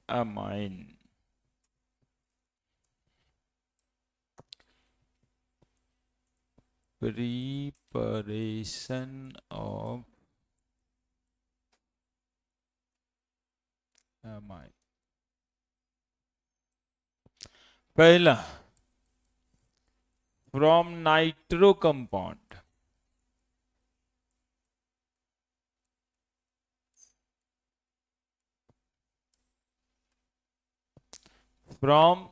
amine. Preparation of amine. पहला, from nitro compound. From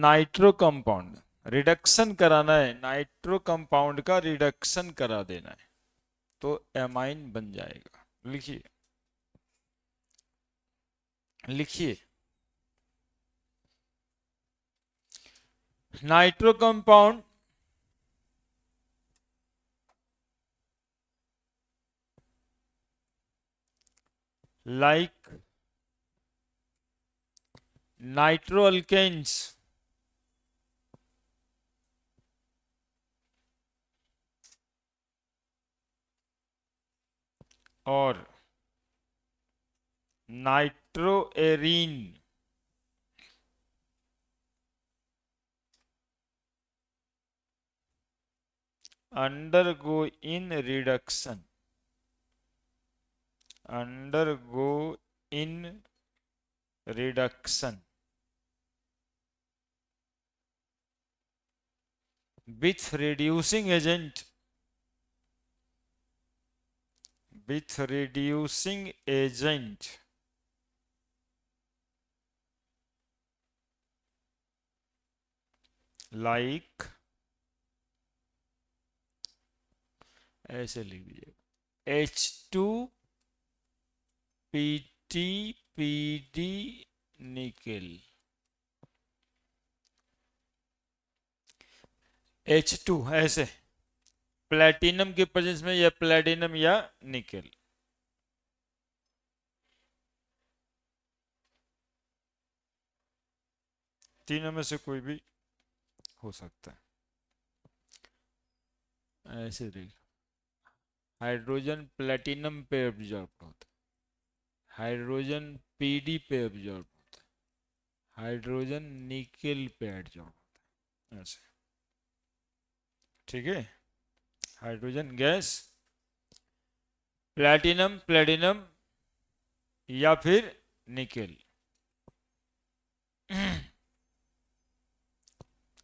nitro compound, reduction कराना है, nitro compound का reduction करा देना है तो एमाइन बन जाएगा। लिखिए लिखिए, nitro compound like nitro alkanes और nitroarene undergo in reduction, undergo in reduction with reducing agent, with reducing agent like, ऐसे लिख दीजिएगा H2PTPD निकेल, H2 ऐसे प्लेटिनम के प्रेजेंस में, या प्लेटिनम या निकेल। तीनों में से कोई भी हो सकता है। ऐसे देख, हाइड्रोजन प्लेटिनम पे एब्जॉर्ब होता है, हाइड्रोजन पीडी पे एब्जॉर्ब होता है, हाइड्रोजन निकेल पे एब्जॉर्ब होता है, ऐसे। ठीक है, हाइड्रोजन गैस, प्लेटिनम, प्लेटिनम या फिर निकेल,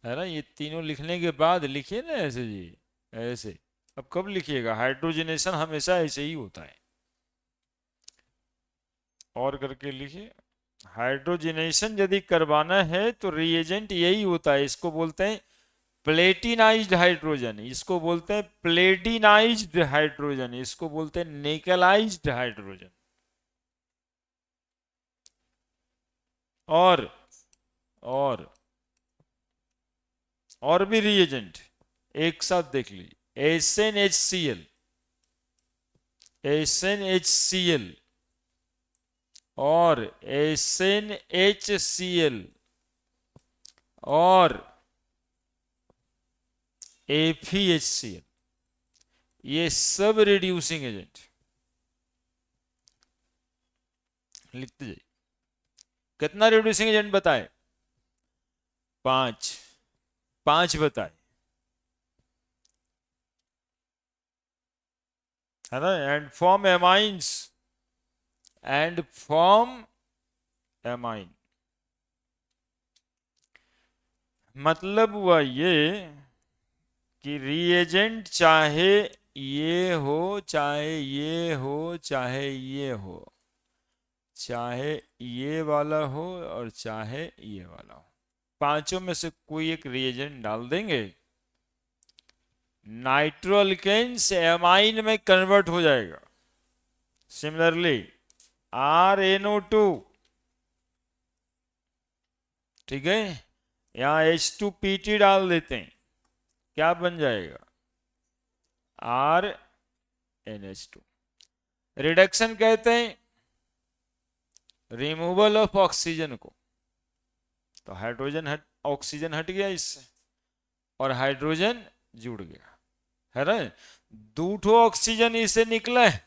है ना। ये तीनों लिखने के बाद लिखिए ना ऐसे जी, ऐसे। अब कब लिखिएगा, हाइड्रोजनेशन हमेशा ऐसे ही होता है। और करके लिखिए, हाइड्रोजनेशन यदि करवाना है तो रिएजेंट यही होता है, इसको बोलते हैं प्लेटिनाइज्ड हाइड्रोजन, इसको बोलते हैं प्लेटिनाइज्ड हाइड्रोजन, इसको बोलते हैं निकलाइज्ड हाइड्रोजन। और और और भी रिएजेंट एक साथ देख लीजिए, SnHCl, SnHCl और SnHCl और FeHCl, ये सब रिड्यूसिंग एजेंट लिखते जाइए। कितना रिड्यूसिंग एजेंट बताए? 5, 5 बताए, है ना। And form amines, and form amine, मतलब हुआ ये कि रिएजेंट चाहे ये हो, चाहे ये हो, चाहे ये हो, चाहे ये वाला हो और चाहे ये वाला हो, पांचों में से कोई एक रिएजेंट डाल देंगे, नाइट्रो अल्केन्स एमाइन में कन्वर्ट हो जाएगा। सिमिलरली RnO2, ठीक है, यहां H2PT डाल देते हैं, क्या बन जाएगा? RnH2। रिडक्शन कहते हैं रिमूवल ऑफ ऑक्सीजन को, तो हाइड्रोजन हट, ऑक्सीजन हट गया इससे और हाइड्रोजन जुड़ गया, है ना। 2 ऑक्सीजन इससे निकला है,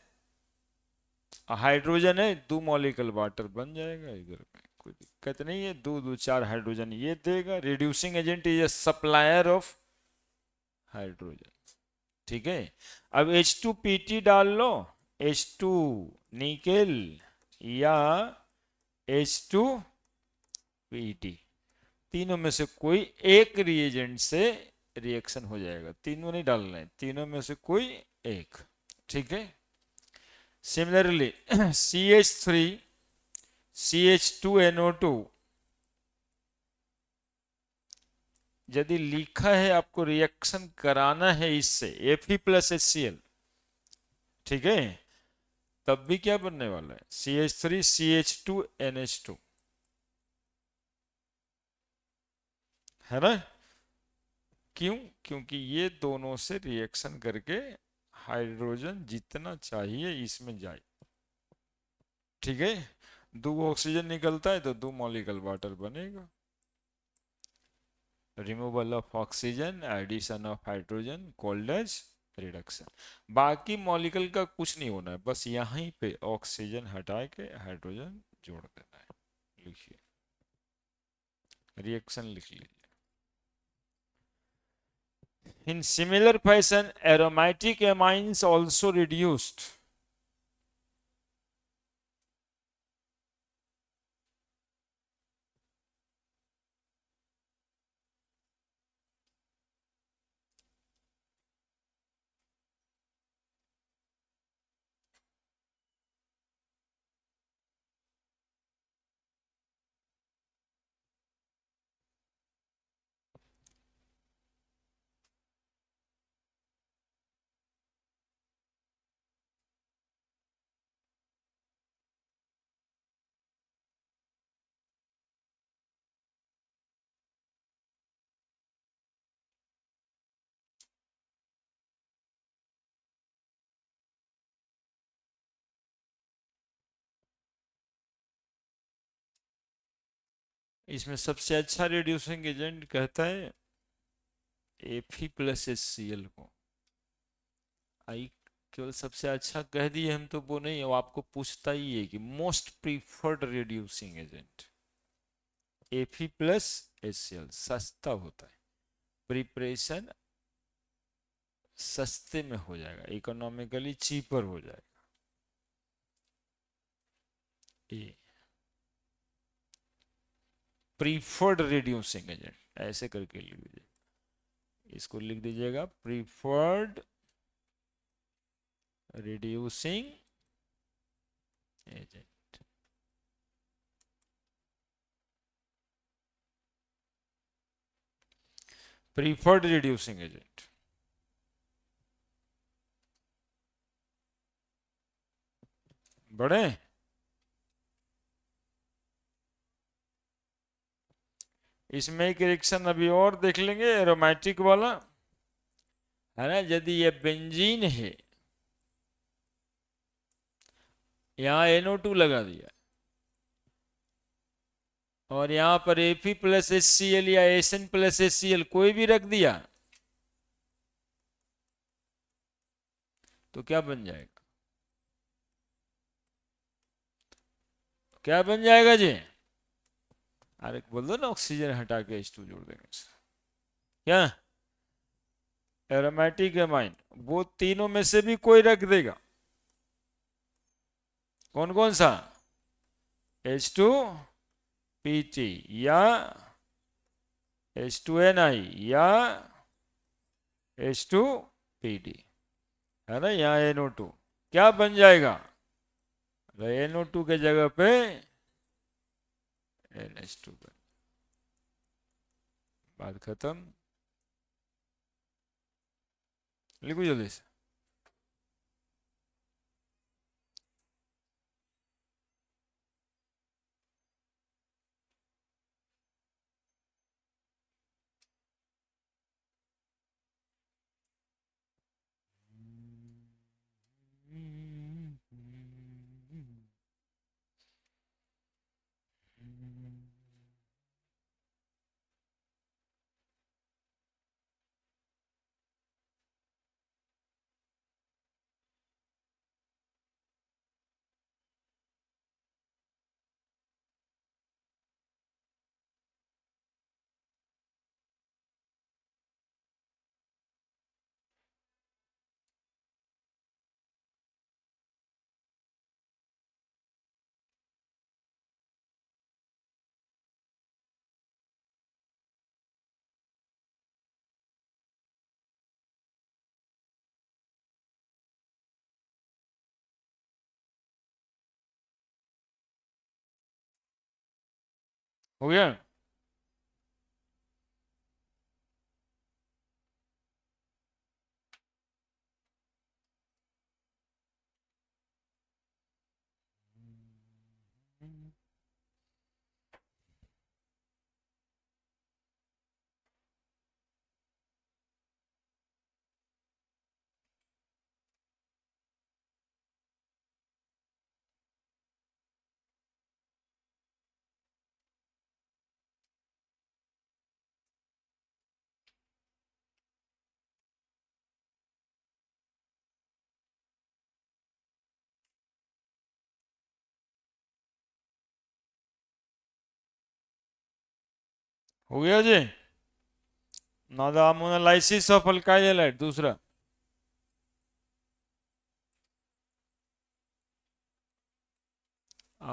हाइड्रोजन है, 2 मॉलिक्यूल वाटर बन जाएगा इधर में, कोई दिक्कत नहीं है। दो दो चार हाइड्रोजन ये देगा। Reducing agent is a supplier of hydrogen. ठीक है। अब H2PT डाल लो, H2 निकेल या H2PT, तीनों में से कोई एक रिएजेंट से रिएक्शन हो जाएगा। तीनों नहीं डालना है, तीनों में से कोई एक। ठीक है। सिमिलरली CH3 CH2NO2, यदि लिखा है आपको रिएक्शन कराना है इससे Fe+HCl, ठीक है, तब भी क्या बनने वाला है? CH3 CH2NH2, है ना? क्यों? क्योंकि ये दोनों से रिएक्शन करके हाइड्रोजन जितना चाहिए इसमें जाए। ठीक है। दो ऑक्सीजन निकलता है तो 2 मॉलिक्यूल वाटर बनेगा। Removal of oxygen, addition of hydrogen called as reduction. बाकी मॉलिक्यूल का कुछ नहीं होना है, बस यहीं पे ऑक्सीजन हटा के हाइड्रोजन जोड़ देना है। लिखिए, रिएक्शन लिख लीजिए। In similar fashion, aromatic amines also reduced. इसमें सबसे अच्छा रिड्यूसिंग एजेंट कहता है Fe+HCl को। आई केवल सबसे अच्छा कह दिए हम तो वो नहीं, वो आपको पूछता ही है कि most preferred reducing agent. Fe+HCl सस्ता होता है, प्रिपरेशन सस्ते में हो जाएगा, इकोनॉमिकली चीपर हो जाएगा। ये प्रीफर्ड रिड्यूसिंग एजेंट ऐसे करके लिख दीजिए, इसको लिख दीजिएगा preferred reducing agent. Preferred reducing agent. बड़े इसमें एक रिएक्शन अभी और देख लेंगे एरोमेटिक वाला, है ना। यदि ये बेंजीन है, यहां NO2 लगा दिया और यहां पर Fe+HCl या SN+HCl कोई भी रख दिया, तो क्या बन जाएगा? क्या बन जाएगा जी? अरे बोल दो ना, ऑक्सीजन हटा के H2 जोड़ देंगे। क्या? एरोमेटिक एमाइन, वो तीनों में से भी कोई रख देगा। कौन कौन सा? H2PT या H2Ni या H2PD, है ना। यहाँ NO2 क्या बन जाएगा? NO2 के जगह पे NH2 बन। बात खत्म। लिखो जल्दी से। हो गया। हो गया जी। Now the ammonolysis of alkyl halide, दूसरा।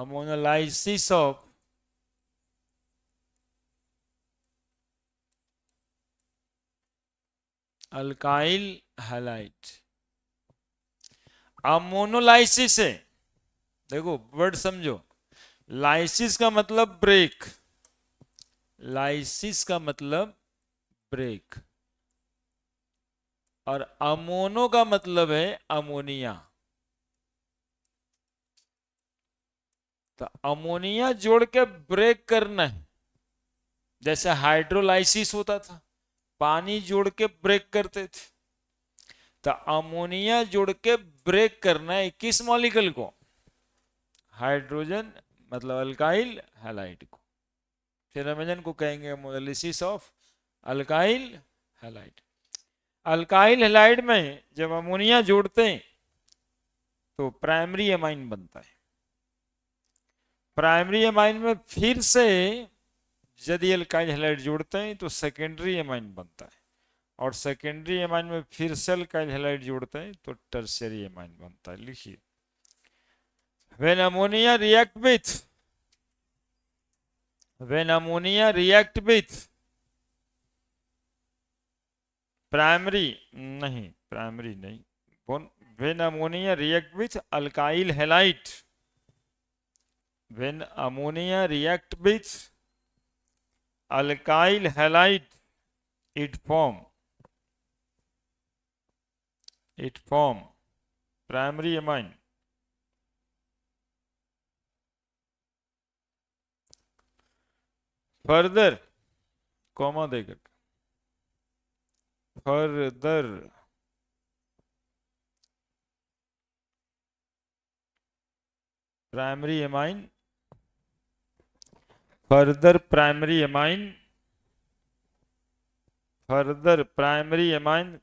Ammonolysis of alkyl halide. Ammonolysis है, देखो वर्ड समझो। लाइसिस का मतलब ब्रेक, लाइसिस का मतलब ब्रेक, और अमोनो का मतलब है अमोनिया। तो अमोनिया जोड़ के ब्रेक करना है, जैसे हाइड्रोलाइसिस होता था, पानी जोड़ के ब्रेक करते थे। तो अमोनिया जोड़ के ब्रेक करना है किस मॉलिक्यूल को? हाइड्रोजन, मतलब अल्काइल हैलाइड को। फिर अमेजन को कहेंगे ammonolysis of alkyl halide. Alkyl halide में जब अमोनिया जोड़ते हैं तो प्राइमरी एमाइन बनता है। प्राइमरी एमाइन में फिर से यदि अल्काइल हैलाइड जोड़ते हैं तो सेकेंडरी एमाइन बनता है, और सेकेंडरी एमाइन में फिर से अल्काइल हैलाइड जोड़ते हैं तो टर्शियरी एमाइन बनता है। लिखिए, when ammonia react with, when ammonia react with primary, नहीं प्राइमरी नहीं, when ammonia react with alkyl halide, when ammonia react with alkyl halide, it form, it form primary amine। Further comma देकर, further primary amine, further primary amine, further primary amine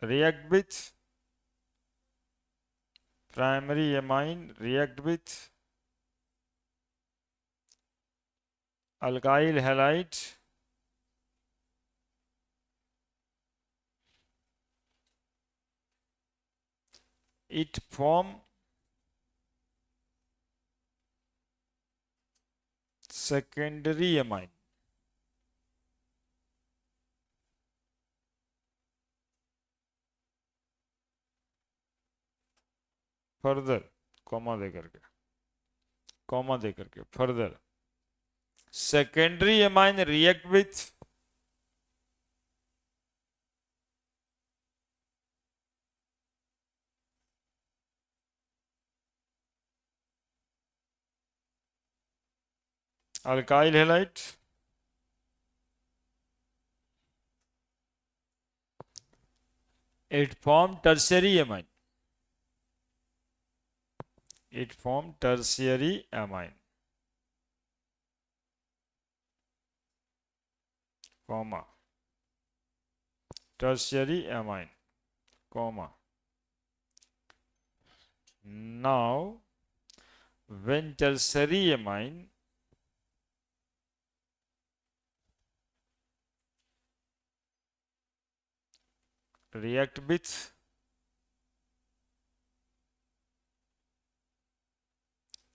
react with, primary amine react with alkyl halide, it form secondary amine। Further comma देकर के, comma देकर के, further secondary amine react with alkyl halide, it form tertiary amine, it form tertiary amine, comma tertiary amine, comma। Now when tertiary amine react with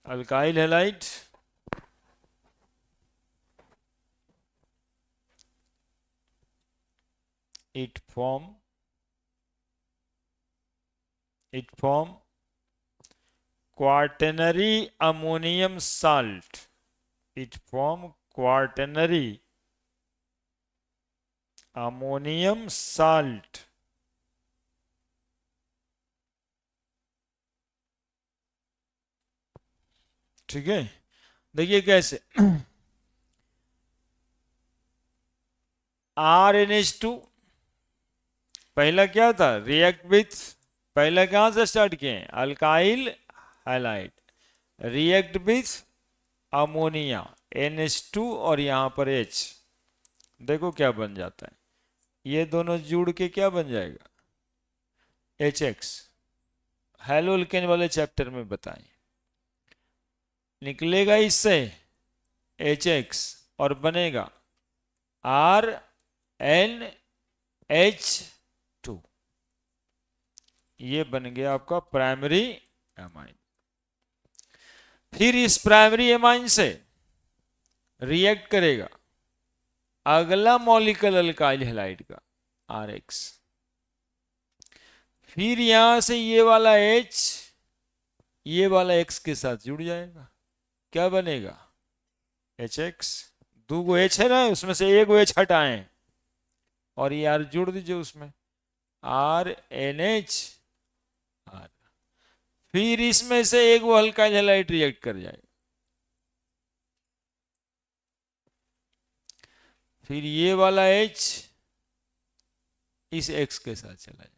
alkyl halide, it form quaternary ammonium salt, it form quaternary ammonium salt. ठीक है, देखिए कैसे। RnH2 पहला क्या था, react with, पहला कहां से स्टार्ट किए, alkyl halide, react with ammonia NH2 और यहां पर H, देखो क्या बन जाता है, ये दोनों जुड़ के क्या बन जाएगा, HX। हैलोल्केन वाले चैप्टर में बताएं, निकलेगा इससे HX और बनेगा RnH2, ये बन गया आपका प्राइमरी एमाइन। फिर इस प्राइमरी एमाइन से रिएक्ट करेगा अगला मॉलिक्यूल अल्काइल हैलाइड का RX, फिर यहां से ये वाला H ये वाला X के साथ जुड़ जाएगा, क्या बनेगा HX। दो गो H है ना, उसमें से एक गो H हटाएं और ये R जोड़ दीजिए उसमें, RNH R, फिर इसमें से एक वो अल्काइल हैलाइड रिएक्ट कर जाएगा, फिर ये वाला H इस X के साथ चला जाएगा,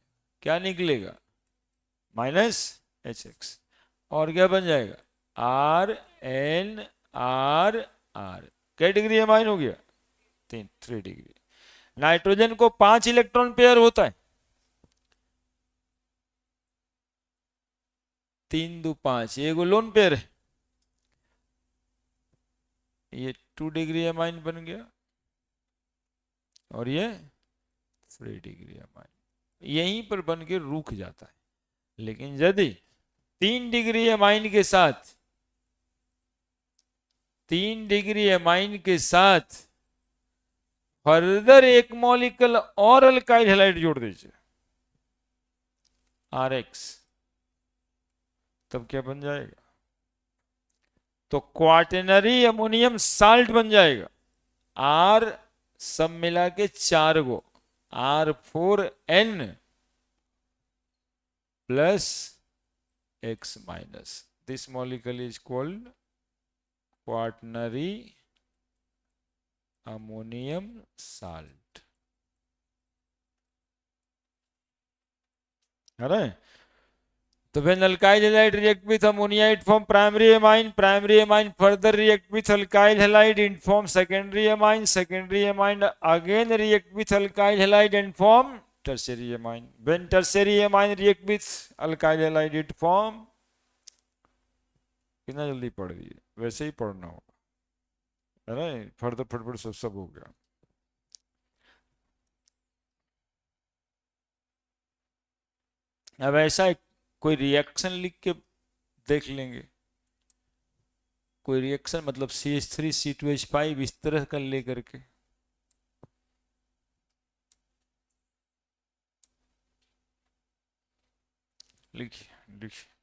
क्या निकलेगा -HX, और क्या बन जाएगा RnR R। क्या डिग्री एमाइन हो गया, 3 डिग्री। नाइट्रोजन को 5 इलेक्ट्रॉन पेयर होता है, 3 2 5, ये लोन पेयर है, ये 2 डिग्री एमाइन बन गया और ये 3 डिग्री एमाइन, यहीं पर बन के रुक जाता है। लेकिन यदि 3 डिग्री एमाइन के साथ 3 डिग्री एमाइन के साथ फर्दर एक मॉलिक्यूल और अल्काइल हैलाइड जोड़ दीजिए RX, तब क्या बन जाएगा, तो क्वार्टेनरी अमोनियम साल्ट बन जाएगा। R सब मिला के 4 गो, R4N plus X minus, this molecule is called quaternary ammonium salt. है, तो when alkyl halide react with ammonia it form primary amine, primary amine further react with alkyl halide and form secondary amine, secondary amine again react with alkyl halide and form tertiary amine, when tertiary amine react with alkyl halide it form, कितना जल्दी पढ़ दिए, वैसे ही पढ़ना होगा, है ना, further फटफट सब हो गया। अब ऐसा कोई रिएक्शन लिख के देख लेंगे, कोई रिएक्शन मतलब CH3 C2H5 इस तरह का लेकर के, लिखिए लिखिए।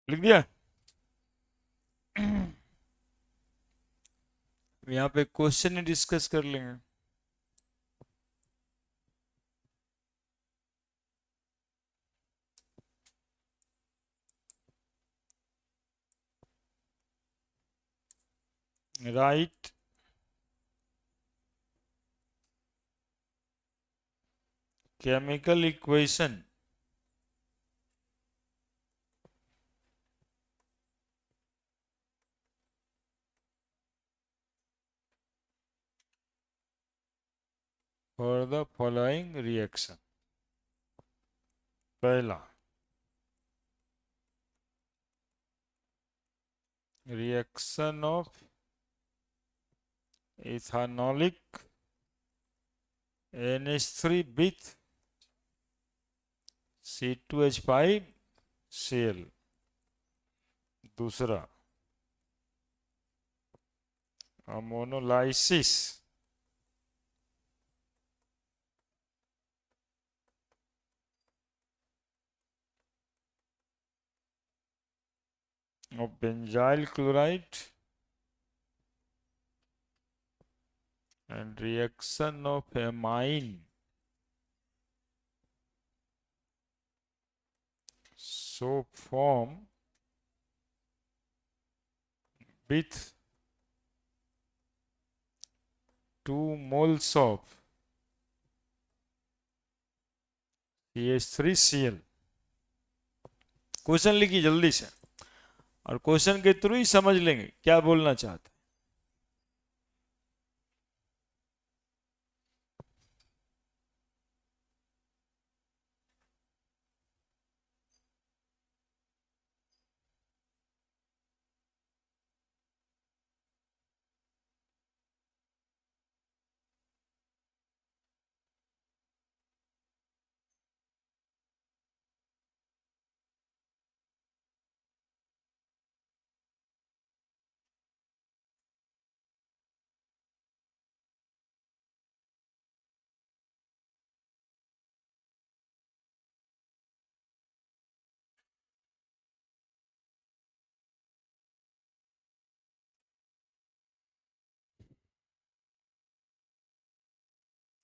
लिख दिया। यहाँ पे क्वेश्चन ही डिस्कस कर लेंगे। Write chemical equation for the following reaction. पहला, reaction of ethanolic NH3 with C2H5Cl। दूसरा, ammonolysis of benzyl chloride and reaction of amine so form with 2 moles of CH3Cl। Question लिखिए जल्दी से, और क्वेश्चन के through ही समझ लेंगे क्या बोलना चाहते हैं।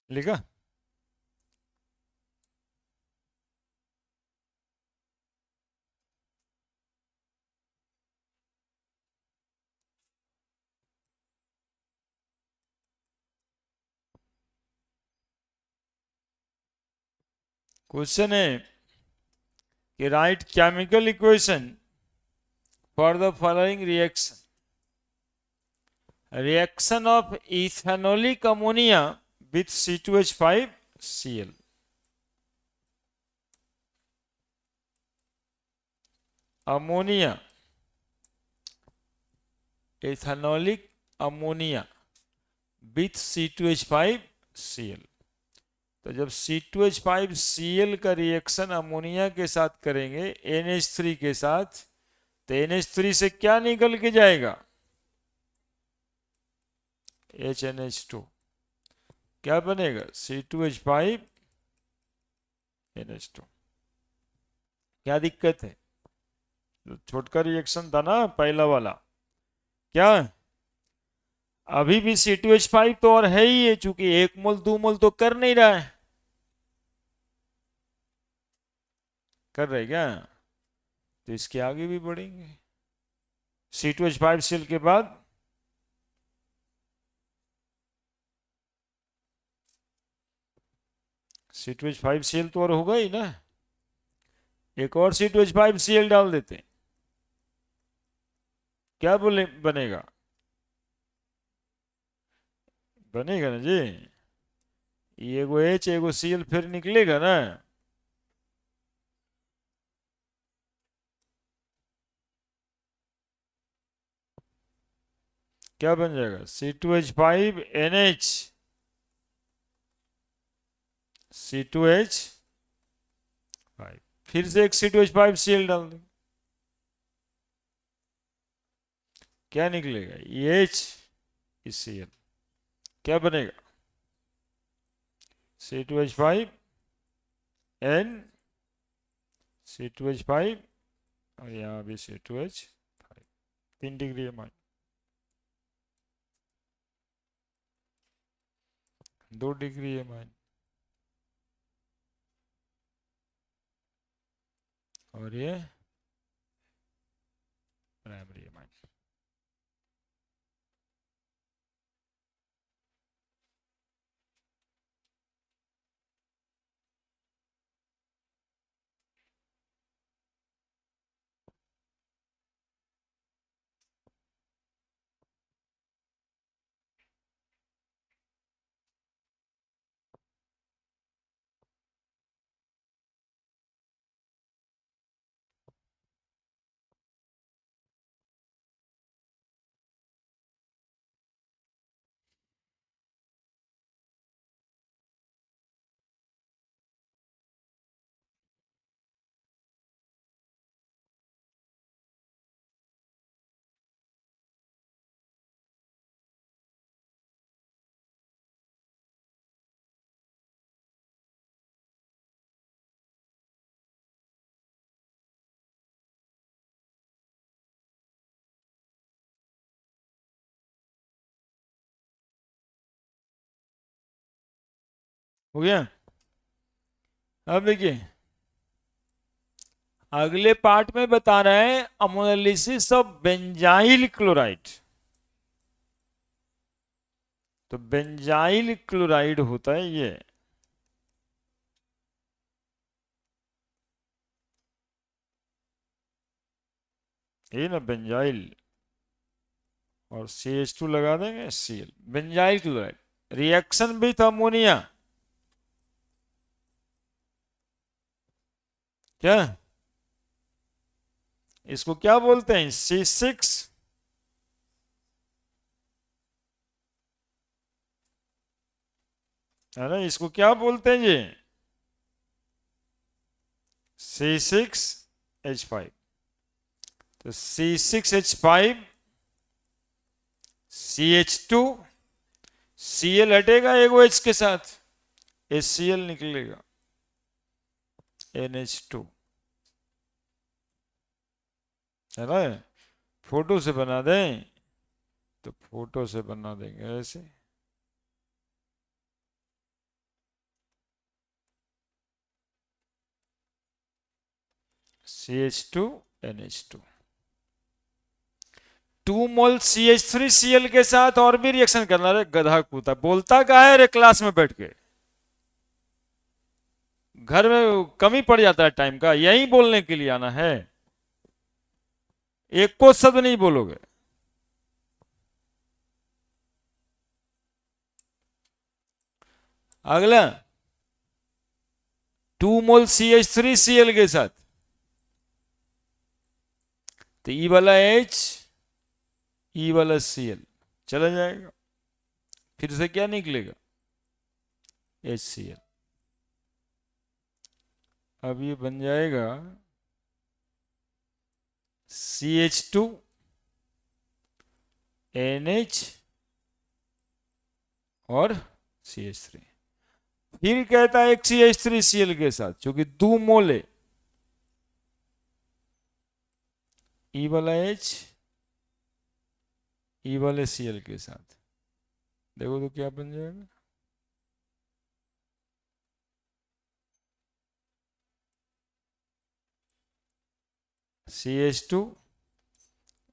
लिखा। क्वेश्चन है कि right chemical equation for the following reaction. Reaction of ethanolic ammonia with C2H5Cl। Ammonia, ethanolic ammonia with C2H5Cl। तो जब C2H5Cl का रिएक्शन अमोनिया के साथ करेंगे NH3 के साथ, तो NH3 से क्या निकल के जाएगा? HNH2। क्या बनेगा? C2H5NH2। क्या दिक्कत है? छोटका रिएक्शन था ना पहला वाला, क्या अभी भी C2H5 तो और है ही है, चूंकि 1 मोल 2 मोल तो कर नहीं रहा है। कर रहे क्या? तो इसके आगे भी बढ़ेंगे। C2H5Cl के बाद C2H5Cl तो और होगा ही ना, एक और C2H5Cl डाल देते हैं, क्या बोले बनेगा? बनेगा ना जी, एगो H एगो Cl फिर निकलेगा ना। क्या बन जाएगा? C2H5NH, C2H5, फिर से एक C2H5Cl डाल देंगे, क्या निकलेगा? H Cl। क्या बनेगा? C2H5N, C2H5 और यहाँ भी C2H5, 3 डिग्री है मान, 2 डिग्री है मान, और ये प्राइमरी है मान। हो गया। अब देखिए अगले पार्ट में बता रहे हैं अमोनालिसिस ऑफ बेंजाइल क्लोराइड। तो बेंजाइल क्लोराइड होता है ये ना बेंजाइल, और CH2 लगा देंगे Cl, benzyl chloride reaction with ammonia, क्या इसको क्या बोलते हैं, C6 है ना, इसको क्या बोलते हैं ये, C6H5। तो C6H5 CH2 Cl हटेगा एक OH के साथ, HCl निकलेगा NH2, है ना। फोटो से बना दें तो फोटो से बना देंगे ऐसे, CH2 NH2, 2 मोल CH3Cl के साथ और भी रिएक्शन करना। रे गधा कूता बोलता क्या है रे क्लास में बैठ के, घर में कमी पड़ जाता है टाइम का, यही बोलने के लिए आना है, एक को शब्द नहीं बोलोगे। अगला 2 मोल CH3Cl के साथ, तो ई वाला H, ई वाला Cl चला जाएगा, फिर से क्या निकलेगा HCl। अब ये बन जाएगा CH2 NH और CH3, फिर कहता है एक CH3Cl के साथ, क्योंकि 2 मोल है, ई वाला H ई वाले Cl के साथ, देखो तो क्या बन जाएगा, CH2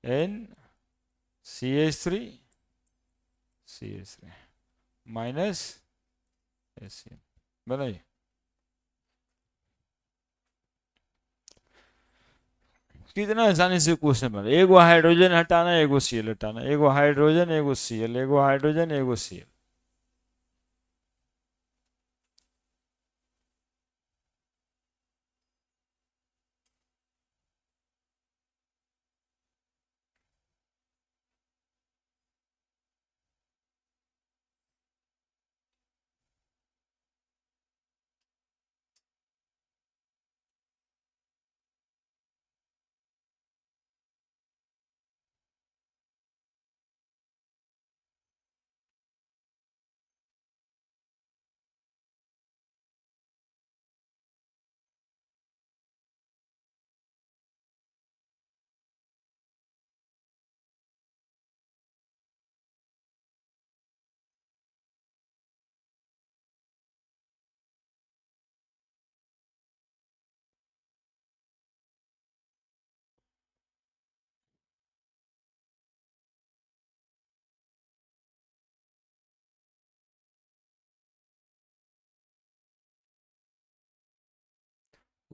N CH3 CH3 minus HCl, बनाइए। कितना आसानी से क्वेश्चन बना, एगो हाइड्रोजन हटाना, एगो Cl हटाना, एगो हाइड्रोजन एगो Cl, एगो हाइड्रोजन एगो Cl।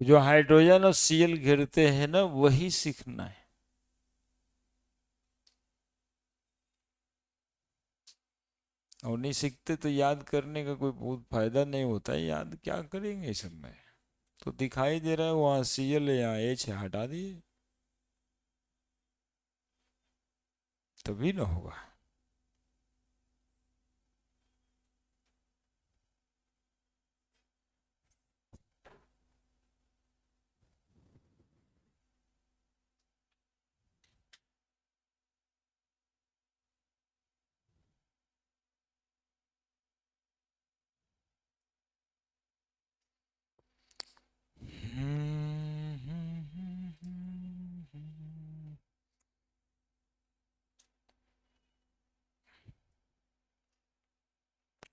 जो हाइड्रोजन और Cl घेरते हैं ना, वही सीखना है। और नहीं सीखते तो याद करने का कोई बहुत फायदा नहीं होता है। याद क्या करेंगे इस सब में? तो दिखाई दे रहा है वहां Cl है, यहाँ H है, हटा दिए, तभी ना होगा।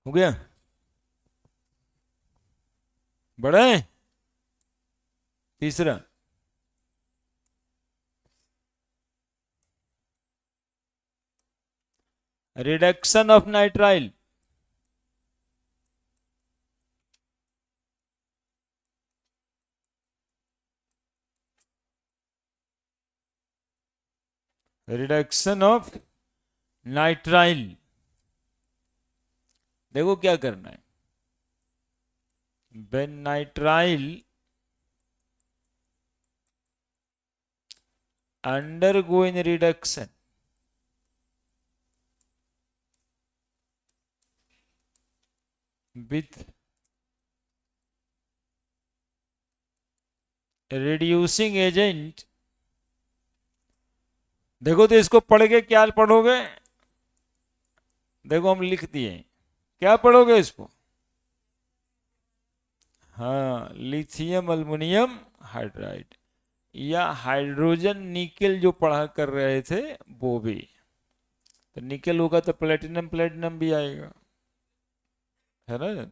हो गया? बड़ा है। तीसरा, reduction of nitrile. Reduction of nitrile, देखो क्या करना है। when nitrile undergoing reduction with reducing agent, देखो तो इसको पढ़ के क्या पढ़ोगे? देखो हम लिख दिए, क्या पढ़ोगे इसको? हाँ, लिथियम अल्युमिनियम हाइड्राइड, या हाइड्रोजन निकेल जो पढ़ा कर रहे थे वो भी। तो निकेल होगा तो प्लेटिनम प्लेटिनम भी आएगा, है ना?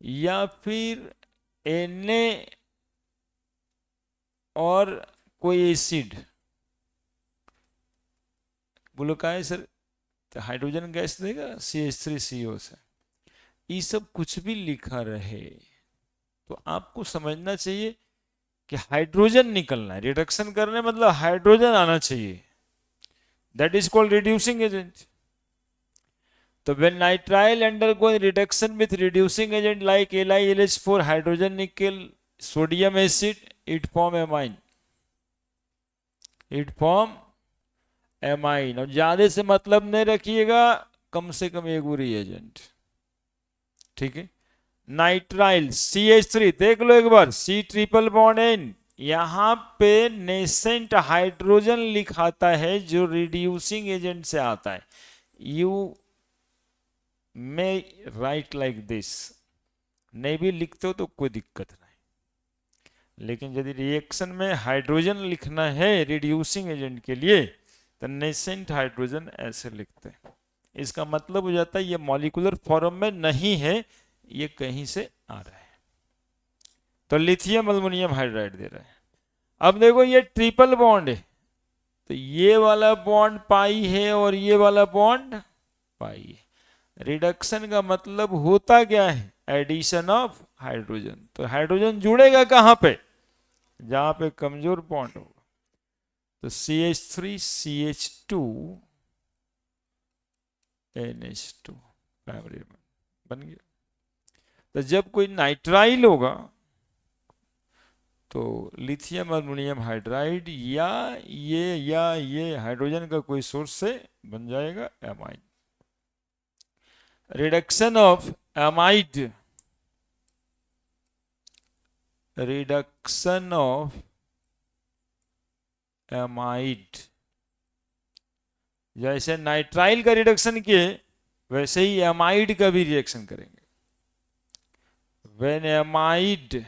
या फिर Na और कोई एसिड, बोलो का है सर? तो हाइड्रोजन गैस देगा CH3CO से। ये सब कुछ भी लिखा रहे तो आपको समझना चाहिए कि हाइड्रोजन निकलना है, रिडक्शन करने मतलब हाइड्रोजन आना चाहिए, that is called reducing agent. तो when nitrile undergoing reduction with reducing agent like LiLH4 hydrogen nickel sodium acid, it form amine, it form amine। और ज्यादा से मतलब नहीं रखिएगा, कम से कम एक रिएजेंट, ठीक है? नाइट्राइल CH3, देख लो एक बार, C ट्रिपल बॉन्ड N, यहां पे नेसेंट हाइड्रोजन लिखाता है जो रिड्यूसिंग एजेंट से आता है। You may right like this, नहीं भी लिखते हो तो कोई दिक्कत नहीं, लेकिन यदि रिएक्शन में हाइड्रोजन लिखना है रिड्यूसिंग एजेंट के लिए तो नेसेंट हाइड्रोजन ऐसे लिखते हैं। इसका मतलब हो जाता है ये मॉलिक्यूलर फॉर्म में नहीं है, ये कहीं से आ रहा है। तो लिथियम अल्युमिनियम हाइड्राइड दे रहा है। अब देखो ये ट्रिपल बॉन्ड है, तो ये वाला बॉन्ड पाई है और ये वाला बॉन्ड पाई है। रिडक्शन का मतलब होता क्या है? Addition of hydrogen. तो हाइड्रोजन जुड़ेगा कहां पे? जहां पे कमजोर बॉन्ड होगा। तो CH3 CH2 NH2 प्राइमरी बन गया। तो जब कोई नाइट्राइल होगा तो लिथियम अल्युमिनियम हाइड्राइड या ये हाइड्रोजन का कोई सोर्स से बन जाएगा amide. Reduction of amide, reduction of amide, जैसे नाइट्राइल का रिडक्शन किए वैसे ही एमाइड का भी रिएक्शन करेंगे। When amide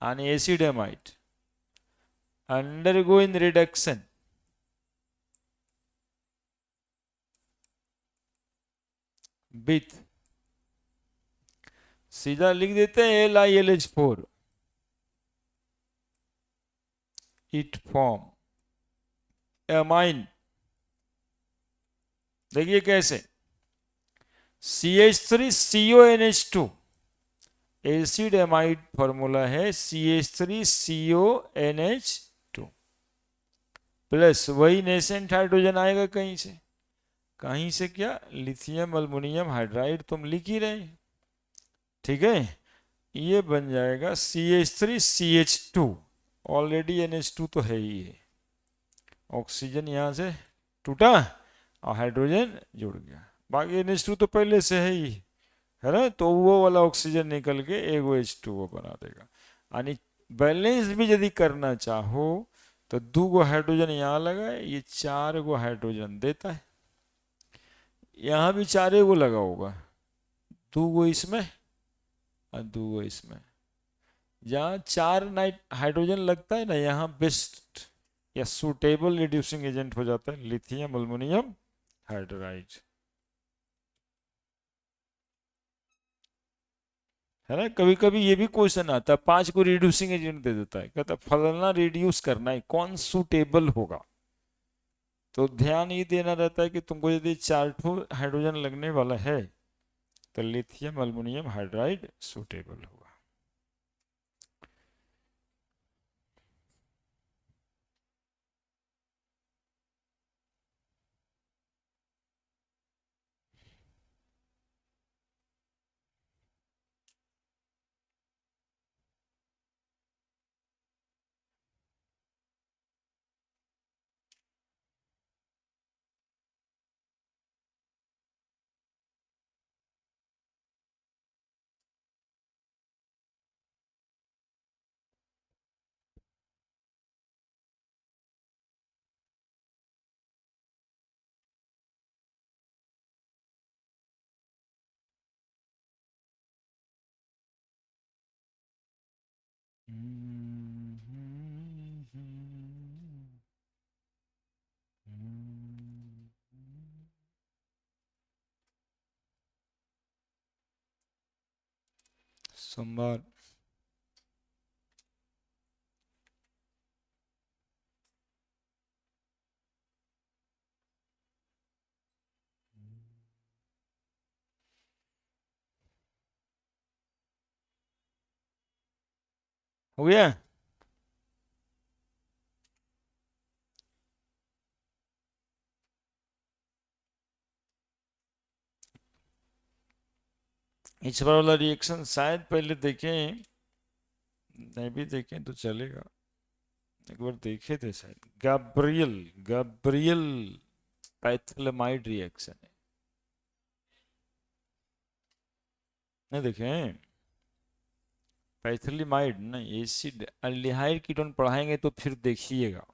and acid amide undergoing reduction with, सीधा लिख देते हैं LiLH4, it form amine। देखिए कैसे, CH3CONH2 एसिड एमाइड फॉर्मूला है CH3CONH2 प्लस वही नेसेंट हाइड्रोजन आएगा कहीं से, कहीं से क्या, लिथियम अल्मुनियम हाइड्राइड तुम लिख ही रहे, ठीक है। ये बन जाएगा CH3CH2, ऑलरेडी NH2 तो है ही है, ऑक्सीजन यहाँ से टूटा और हाइड्रोजन जुड़ गया, बाकी NH2 तो पहले से है ही, है ना, तो वो वाला ऑक्सीजन निकल के एगो H2O बना देगा। यानी बैलेंस भी यदि करना चाहो तो 2 गो हाइड्रोजन यहाँ लगाए, ये 4 गो हाइड्रोजन देता है, यहाँ भी 4 गो लगा होगा, 2 गो इसमें और 2 गो इसमें, जहाँ 4 नाइट हाइड्रोजन लगता है ना, यहाँ बेस्ट या सुटेबल रिड्यूसिंग एजेंट हो जाता है लिथियम अल्मुनियम हाइड्राइड, है ना। कभी कभी ये भी क्वेश्चन आता है, 5 को रिड्यूसिंग एजेंट दे देता है, कहता है फलाना रिड्यूस करना है, कौन सुटेबल होगा, तो ध्यान ये देना रहता है कि तुमको यदि 4 हाइड्रोजन लगने वाला है तो लिथियम अल्मुनियम हाइड्राइड सुटेबल होगा। सोमवार हो गया। इस बार वाला रिएक्शन शायद पहले देखें, नहीं भी देखें तो चलेगा, एक बार देखे थे शायद, गैब्रियल गैब्रियल पैथिलमाइड रिएक्शन है, नहीं देखें, पैथिलमाइड ना एसिड अल्डिहाइड कीटोन पढ़ाएंगे तो फिर देखिएगा,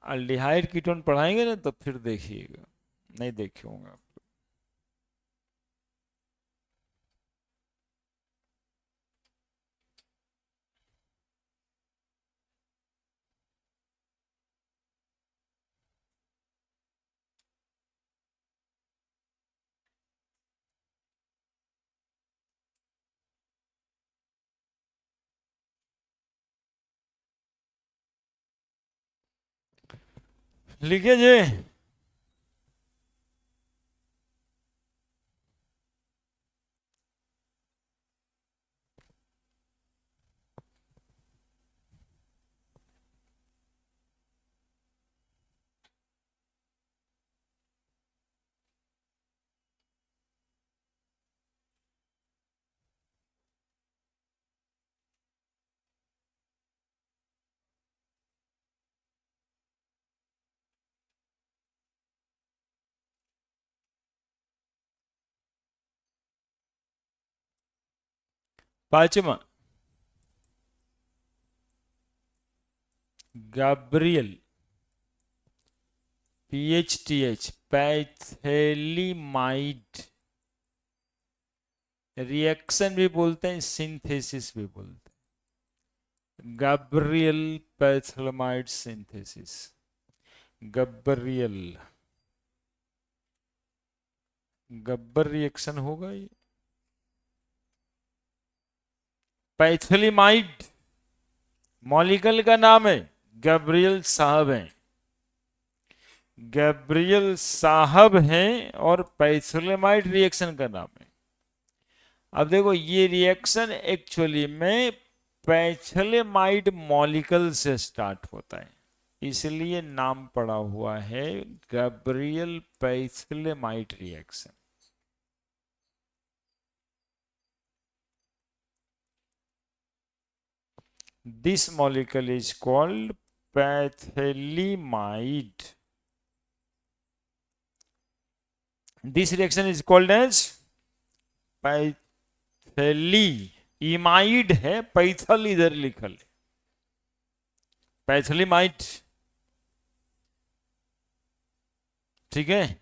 अल्डिहाइड कीटोन पढ़ाएंगे ना तो फिर देखिएगा, नहीं देखे होंगे आप। लिखिए जी, पांचवा गैब्रियल PHTH पैथेलिमाइड रिएक्शन भी बोलते हैं, सिंथेसिस भी बोलते हैं, गैब्रियल पैथेलिमाइड सिंथेसिस, गब्बरियल गब्बर रिएक्शन होगा ये, पैथेलिमाइड मॉलिक्यूल का नाम है, गैब्रियल साहब हैं, गैब्रियल साहब हैं, और पैथेलिमाइड रिएक्शन का नाम है। अब देखो ये रिएक्शन एक्चुअली में पैथिलेमाइड मॉलिक्यूल से स्टार्ट होता है, इसलिए नाम पड़ा हुआ है Gabriel phthalimide reaction. This molecule is called phthalimide. This reaction is called as phthalimide है, पैथल इधर लिखल, पैथिलेमाइड। ठीक है,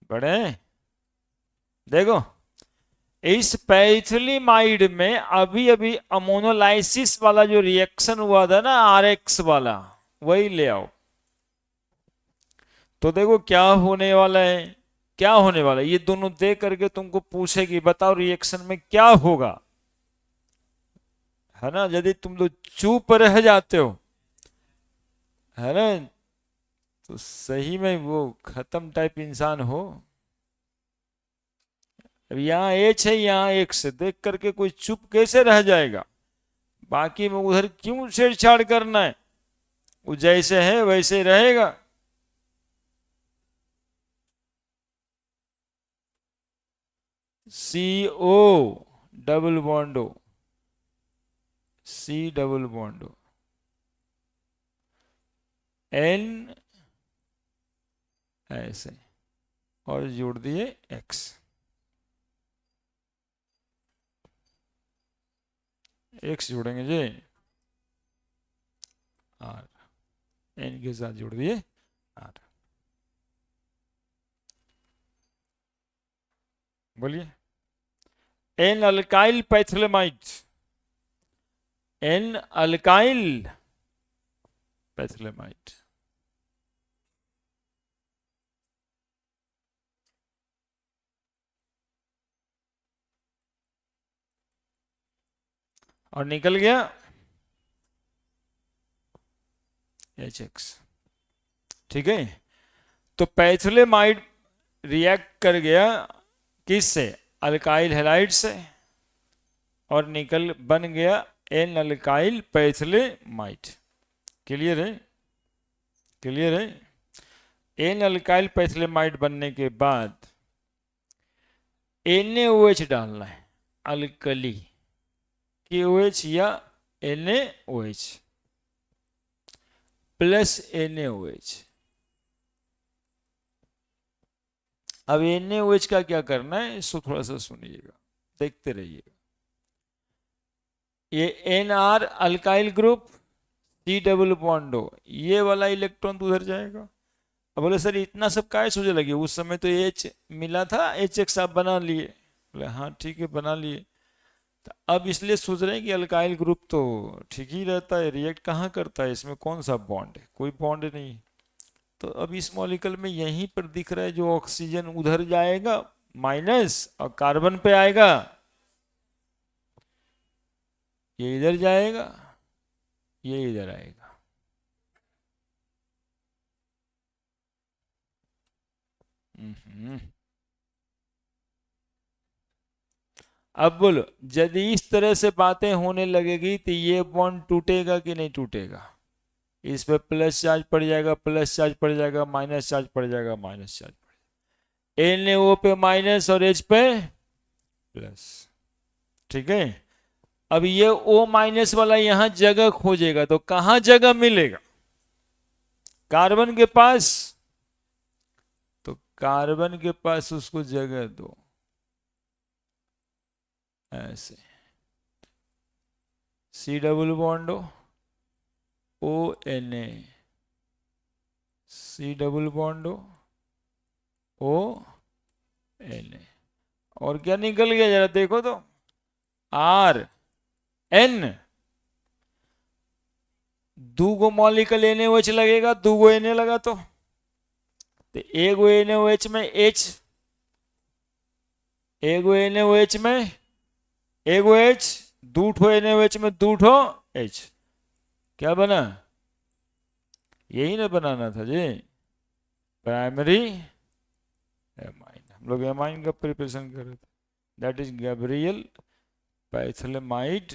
बड़े देखो इस पैथिलेमाइड में अभी अभी अमोनोलाइसिस वाला जो रिएक्शन हुआ था ना, आरएक्स वाला, वही ले आओ। तो देखो क्या होने वाला है, क्या होने वाला है, ये दोनों दे करके तुमको पूछेगी बताओ रिएक्शन में क्या होगा, है ना। यदि तुम लोग चुप रह जाते हो, है ना, तो सही में वो खत्म टाइप इंसान हो। अब यहाँ एच है, यहाँ एक्स, देख करके कोई चुप कैसे रह जाएगा। बाकी में उधर क्यों छेड़छाड़ करना है, वो जैसे है वैसे रहेगा। C O double bond O, C double bond O, N ऐसे, और जोड़ दिए एक्स, एक्स जोड़ेंगे जी, आर, एन के साथ जोड़ दिए आर। बोलिए, एन अल्काइल पैथिलेमाइड, एन अल्काइल पैथिलेमाइड। और निकल गया HX। ठीक है, तो पैथिलेमाइड रिएक्ट कर गया किससे, अल्काइल हैलाइड से, और निकल बन गया एन अल्काइल पैथिलेमाइड। क्लियर है, क्लियर है। एन अल्काइल पैथिलेमाइड बनने के बाद NaOH डालना है, अल्कली KOH या NaOH प्लस NaOH। अब NaOH का क्या करना है, इसको थोड़ा सा सुनिएगा, देखते रहिएगा। ये NR alkyl group, C double bond O, ये वाला इलेक्ट्रॉन तो उधर जाएगा। अब बोले सर इतना सब काय सोचे लगे, उस समय तो H मिला था, HX आप बना लिए। बोले हाँ ठीक है बना लिए। तो अब इसलिए सोच रहे हैं कि अल्काइल ग्रुप तो ठीक ही रहता है, रिएक्ट कहाँ करता है, इसमें कौन सा बॉन्ड है, कोई बॉन्ड नहीं। तो अब इस मॉलिक्यूल में यहीं पर दिख रहा है जो ऑक्सीजन उधर जाएगा माइनस, और कार्बन पे आएगा, ये इधर जाएगा, ये इधर आएगा। अब बोलो, यदि इस तरह से बातें होने लगेगी तो ये बॉन्ड टूटेगा कि नहीं टूटेगा। इस पे प्लस चार्ज पड़ जाएगा, प्लस चार्ज पड़ जाएगा, माइनस चार्ज पड़ जाएगा, माइनस चार्ज पड़ जाएगा। NaO पे माइनस और H पे प्लस। ठीक है, अब ये O माइनस वाला यहां जगह खोजेगा, तो कहां जगह मिलेगा, कार्बन के पास। तो कार्बन के पास उसको जगह दो ऐसे, C double bond ONa, C double bond ONa, और क्या निकल गया जरा देखो तो, RN। दूगो मॉलिक्यूल NaOH लगेगा, दूगो Na लगा तो एगो NaOH में H, एगो NaOH में एगो H, दूठो NaOH में दूठो H। क्या बना, यही ना बनाना था जी, प्राइमरी एमाइन। हम लोग एमाइन का प्रिपरेशन कर रहे थे। That is Gabriel phthalimide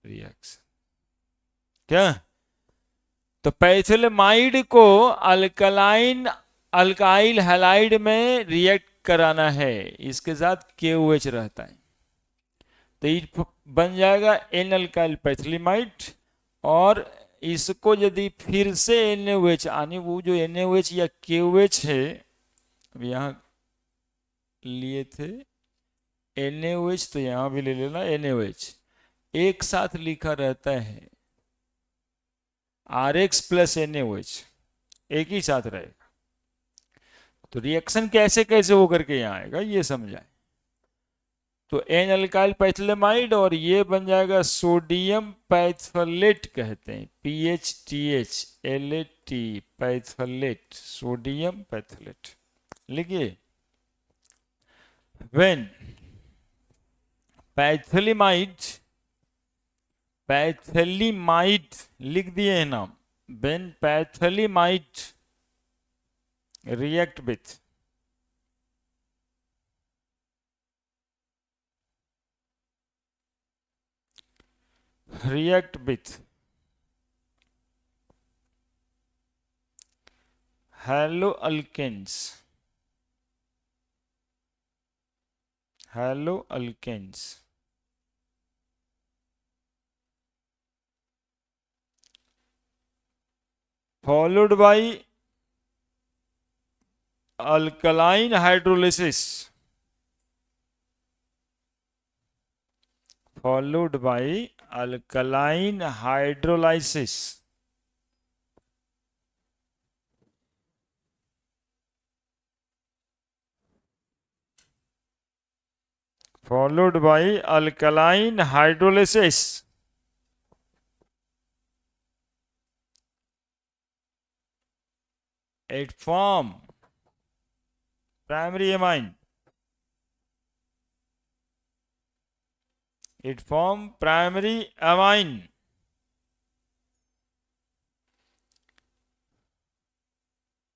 reaction. क्या? तो पैथिलमाइड को अल्काइल हैलाइड में रिएक्ट कराना है, इसके साथ KOH रहता है, तो ये बन जाएगा एन अल्काइल पैथिलमाइड। और इसको यदि फिर से NaOH यानी वो जो NaOH या KOH है, अब यहाँ लिए थे NaOH, तो यहाँ भी ले लेना NaOH, एक साथ लिखा रहता है RX प्लस NaOH, एक ही साथ रहेगा। तो रिएक्शन कैसे कैसे होकर के यहाँ आएगा ये समझाएं। तो एन अल्काइल पैथिलमाइड और ये बन जाएगा सोडियम पैथलेट, कहते हैं PHTH LAT पैथलेट, सोडियम पैथलेट। लिखिए, व्हेन पैथिलीमाइड लिख दिए हैं नाम, when पैथिलीमाइड react with haloalkanes followed by alkaline hydrolysis, followed by alkaline hydrolysis, followed by alkaline hydrolysis, it form primary amine, it form primary amine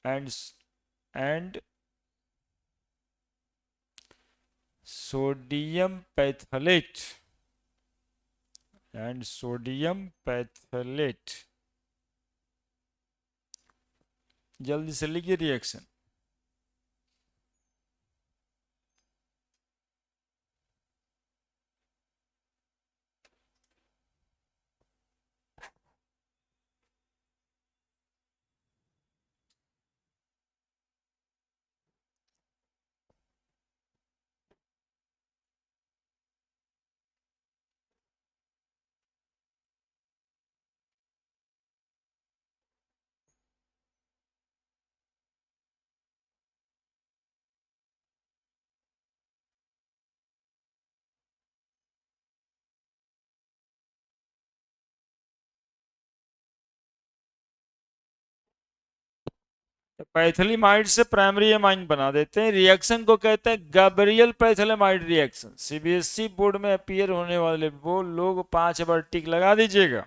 and sodium pathelate जल्दी से लिखिए reaction. पैथिलीमाइड से primary amine बना देते हैं। रिएक्शन को कहते हैं गैब्रियल पैथिलीमाइड रिएक्शन। CBSE बोर्ड में अपीयर होने वाले वो लोग 5 बार टिक लगा दीजिएगा।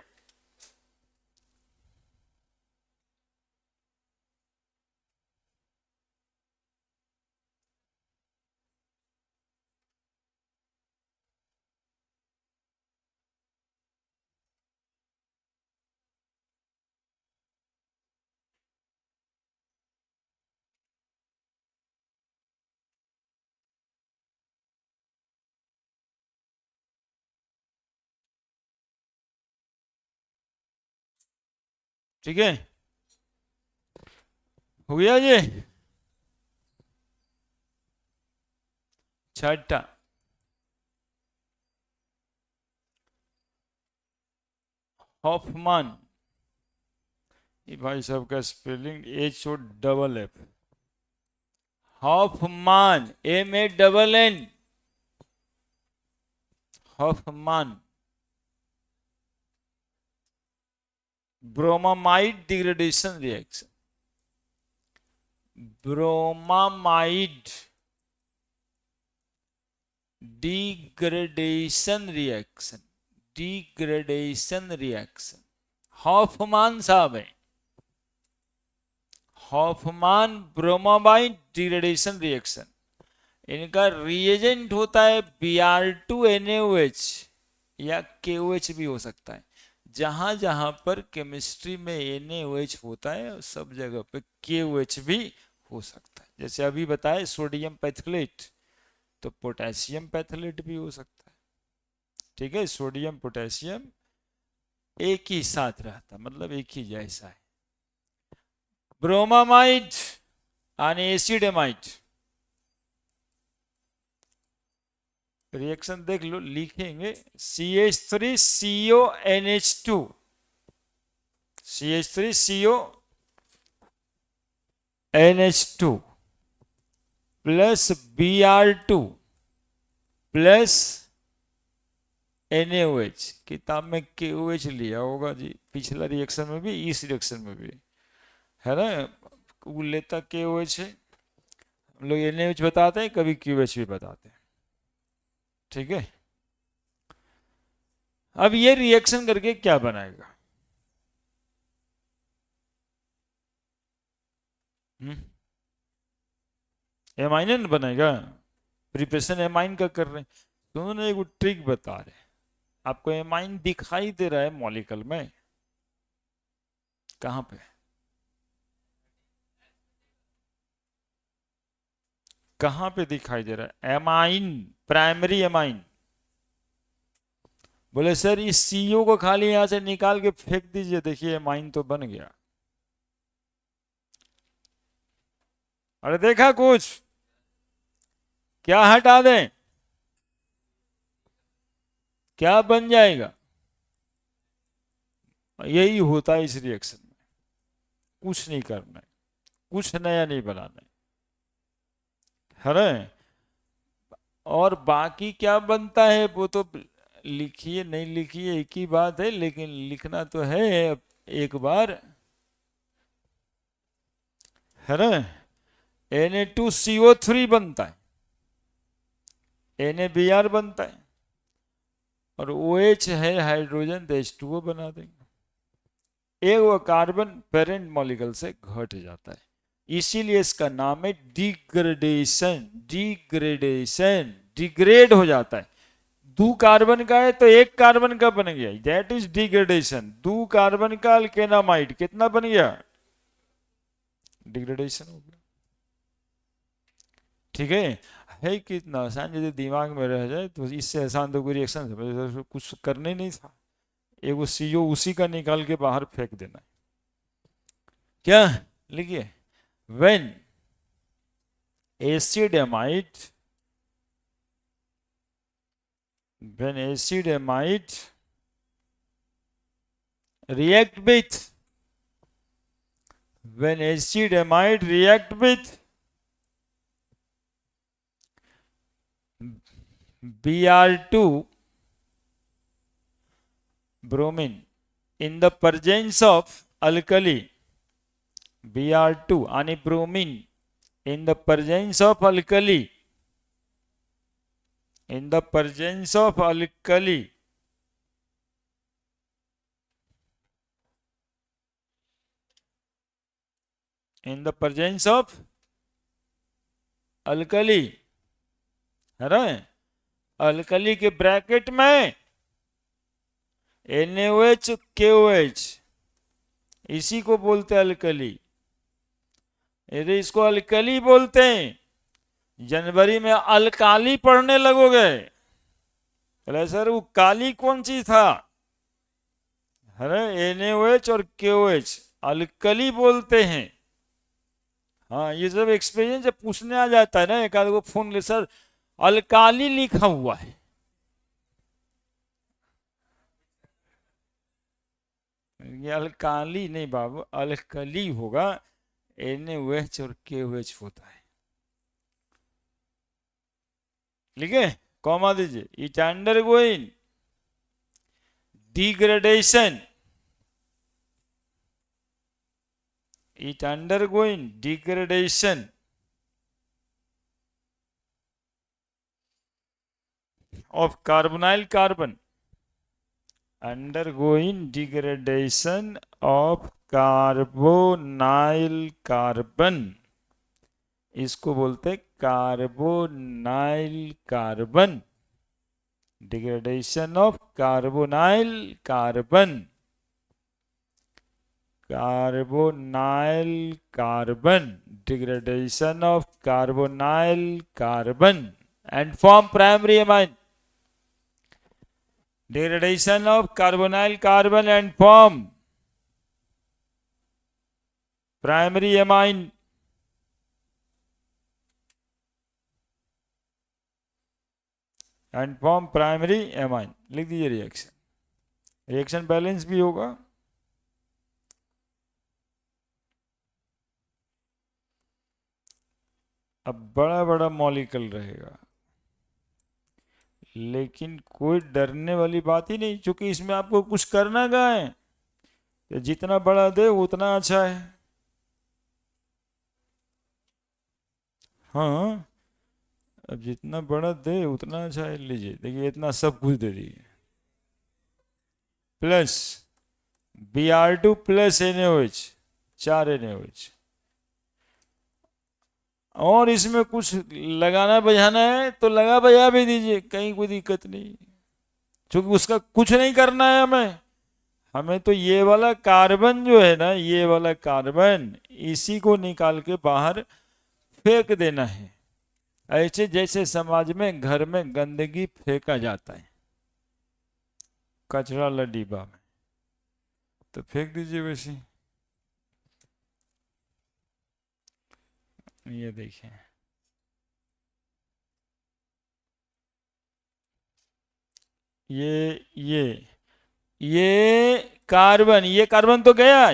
ठीक है, हो गया ये। छठा, हॉफमान, ये भाई साहब का spelling HOFF, Hoffmann, MANN, Hoffmann, bromamide degradation reaction, bromamide degradation reaction, Hoffmann साहब है, हॉफमान ब्रोमामाइड डिग्रेडेशन रिएक्शन। इनका रिएजेंट होता है Br2NaOH या KOH भी हो सकता है। जहां जहां पर केमिस्ट्री में NaOH होता है सब जगह पे KOH भी हो सकता है। जैसे अभी बताए सोडियम पैथलेट, तो पोटेशियम पैथलेट भी हो सकता है। ठीक है, सोडियम पोटेशियम एक ही साथ रहता, मतलब एक ही जैसा है। ब्रोमामाइड आणि एसिडेमाइड, रिएक्शन देख लो, लिखेंगे CH3CONH2, CH3CONH2 plus Br2 plus NaOH। किताब में KOH लिया होगा जी, पिछला रिएक्शन में भी इस रिएक्शन में भी है ना, वो लेता KOH है, हम लोग NaOH बताते हैं, कभी QH भी बताते हैं। ठीक है, अब ये रिएक्शन करके क्या बनाएगा? एमाइन बनेगा। प्रिपरेशन एमाइन का कर रहे हैं तो उन्होंने एक ट्रिक बता रहे हैं। आपको एमाइन दिखाई दे रहा है मॉलिक्यूल में, कहां पे? कहां पे दिखाई दे रहा है एमाइन, प्राइमरी एमाइन? बोले सर इस सीओ को खाली यहां से निकाल के फेंक दीजिए, देखिए एमाइन तो बन गया। अरे देखा कुछ? क्या हटा दें, क्या बन जाएगा? यही होता है इस रिएक्शन में, कुछ नहीं करना है, कुछ नया नहीं बनाना है ना। और बाकी क्या बनता है वो तो लिखिए नहीं लिखिए एक ही बात है, लेकिन लिखना तो है एक बार, है ना। Na2CO3 बनता है, NaBr बनता है, और OH है हाइड्रोजन, तो H2O बना देंगे। एक वो कार्बन पेरेंट मॉलिक्यूल से घट जाता है, इसीलिए इसका नाम है डिग्रेडेशन। डिग्रेडेशन, डिग्रेड हो जाता है। 2 कार्बन का है तो 1 कार्बन का बन गया, दैट इज डिग्रेडेशन। 2 कार्बन का अल्केनामाइड कितना बन गया? डिग्रेडेशन हो गया। ठीक है कितना आसान, यदि दिमाग में रह जाए तो इससे आसान तो कोई रिएक्शन कुछ करने नहीं था, एगो सीओ उसी का निकाल के बाहर फेंक देना। क्या लिखिए, when acid amide, when acid amide react with, when acid amide react with Br2 bromine in the presence of alkali, Br2 आणि bromine in the presence of alkali, in the presence of alkali, in the presence of alkali, है ना। Alkali के bracket में NaOH KOH, इसी को बोलते हैं alkali. यदि इसको अल्कली बोलते हैं, जनवरी में अलकाली पढ़ने लगोगे, बोले सर वो काली कौन सी था? अरे NaOH और KOH अल्कली बोलते हैं। हाँ, ये सब एक्सपीरियंस जब पूछने आ जाता है ना, एक आध को फोन ले, सर अलकाली लिखा हुआ है, ये अलकाली नहीं बाबू, अल्कली होगा, NaOH और KOH होता है। लिखे, कॉमा दीजिए। It undergoing degradation, it undergoing degradation of carbonyl carbon, undergoing degradation of carbonyl carbon, इसको बोलते carbonyl carbon, degradation of carbonyl carbon, carbonyl carbon, degradation of carbonyl carbon and form primary amine. Degradation of carbonyl carbon and form primary amine. And form primary amine. लिख दीजिए reaction, reaction balance भी होगा। अब बड़ा बड़ा molecule रहेगा, लेकिन कोई डरने वाली बात ही नहीं, क्योंकि इसमें आपको कुछ करना क्या है, तो जितना बड़ा दे उतना अच्छा है। हाँ, अब जितना बड़ा दे उतना अच्छा है। लीजिए देखिए, इतना सब कुछ दे दिए, plus Br2 plus NaOH, 4 NaOH, और इसमें कुछ लगाना बजाना है तो लगा बजा भी दीजिए, कहीं कोई दिक्कत नहीं, क्योंकि उसका कुछ नहीं करना है हमें। हमें तो ये वाला कार्बन जो है ना, ये वाला कार्बन, इसी को निकाल के बाहर फेंक देना है। ऐसे जैसे समाज में घर में गंदगी फेंका जाता है कचरा वाला डिब्बा में, तो फेंक दीजिए वैसे। ये देखिए, ये कार्बन, ये कार्बन तो गया,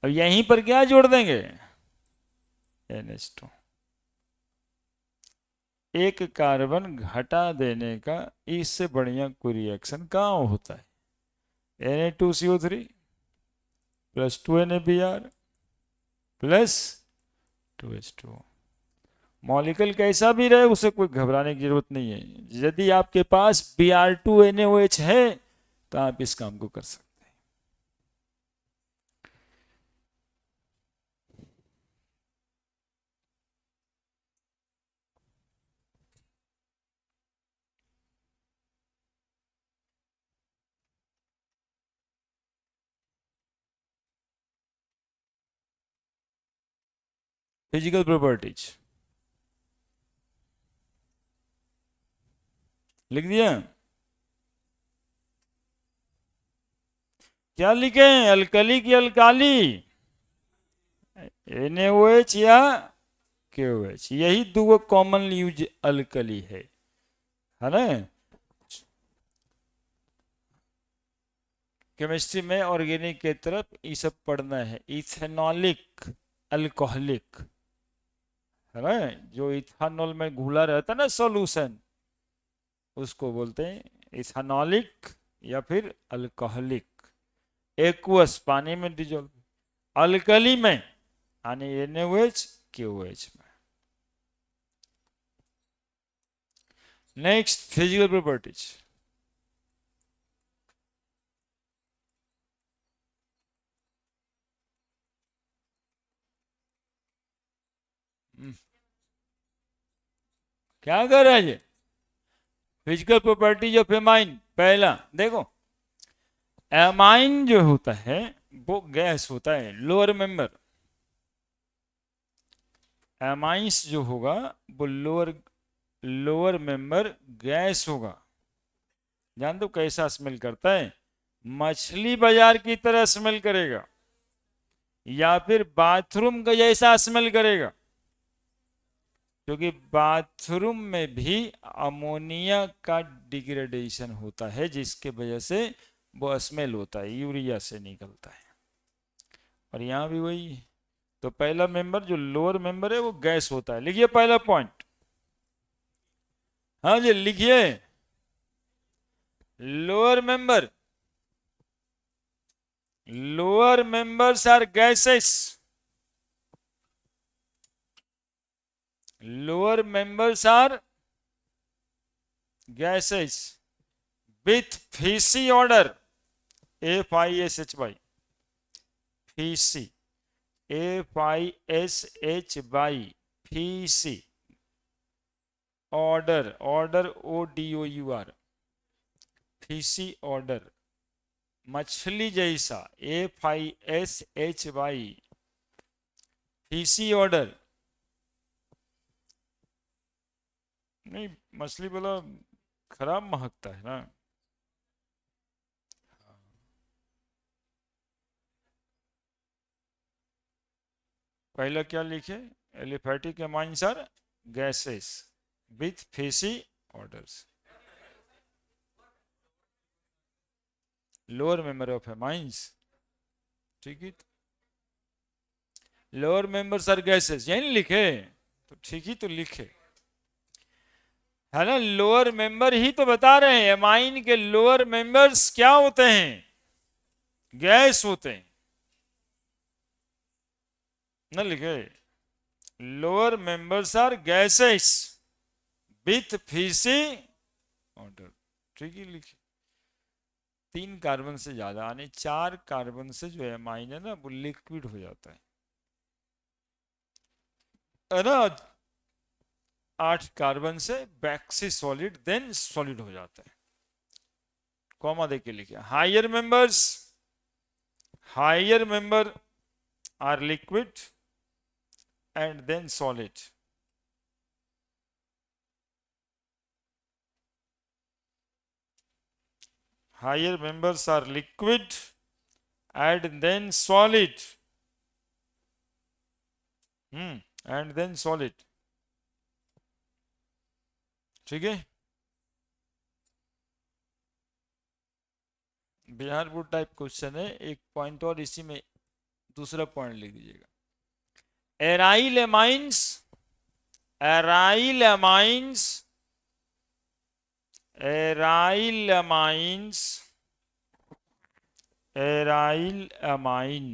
अब यहीं पर क्या जोड़ देंगे, NH2। एक कार्बन घटा देने का इससे बढ़िया कोई रिएक्शन कहाँ होता है। Na2CO3 plus 2NaBr plus 2H2। Molecule कैसा भी रहे, उसे कोई घबराने की जरूरत नहीं है। यदि आपके पास Br2NaOH है तो आप इस काम को कर सकते हैं। फिजिकल प्रॉपर्टीज लिख दिया। क्या लिखे, अल्कली की अल्काली, NaOH या KOH, यही दो कॉमन यूज अल्कली है ना। केमिस्ट्री में ऑर्गेनिक के तरफ ये सब पढ़ना है। इथेनॉलिक अल्कोहलिक है ना, जो इथेनॉल में घुला रहता है ना सॉल्यूशन, उसको बोलते हैं इथेनॉलिक या फिर अल्कोहलिक। एक्वस पानी में डिजोल्व, अल्कली में यानी NaOH KOH में। नेक्स्ट फिजिकल प्रॉपर्टीज, क्या कर रहा है ये, फिजिकल प्रॉपर्टीज ऑफ एमाइन। पहला देखो, एमाइन जो होता है वो गैस होता है, लोअर मेंबर। एमाइंस जो होगा वो लोअर मेंबर गैस होगा। जान दो कैसा स्मेल करता है, मछली बाजार की तरह स्मेल करेगा, या फिर बाथरूम का जैसा स्मेल करेगा, क्योंकि बाथरूम में भी अमोनिया का डिग्रेडेशन होता है, जिसके वजह से वो स्मेल होता है, यूरिया से निकलता है। और यहाँ भी वही। तो पहला मेंबर जो लोअर मेंबर है वो गैस होता है। लिखिए पहला पॉइंट, हाँ जी लिखिए, lower members are gases, lower members are gases with fishy odor, FISH, fishy, FISH, fishy, odour, odour ODOUR, fishy odour, मछली जैसा FISHY, फीसी ऑर्डर। नहीं, मछली बोला खराब महकता है ना। पहला क्या लिखे, aliphatic amines are gases with fishy odours, lower member of amines, ठीक है। लोअर मेंबर्स आर गैसेस यही नहीं लिखे, तो ठीक ही तो लिखे है ना। लोअर मेंबर ही तो बता रहे हैं, एमाइन के लोअर मेंबर्स क्या होते हैं, गैस होते हैं ना, लिखे lower members are gases with fishy odour, ठीक ही लिखे। 3 कार्बन से ज्यादा यानी 4 कार्बन से जो एमाइन है ना वो लिक्विड हो जाता है ना। 8 कार्बन से वैक्सी सॉलिड देन सॉलिड हो जाता है। कॉमा देके लिखे, higher member are liquid and then solid, higher members are liquid and then solid, and then solid, ठीक है। बिहार बोर्ड टाइप क्वेश्चन है, एक पॉइंट और इसी में दूसरा पॉइंट लिख दीजिएगा। Aryl amines, aryl amines, aryl amines, aryl amine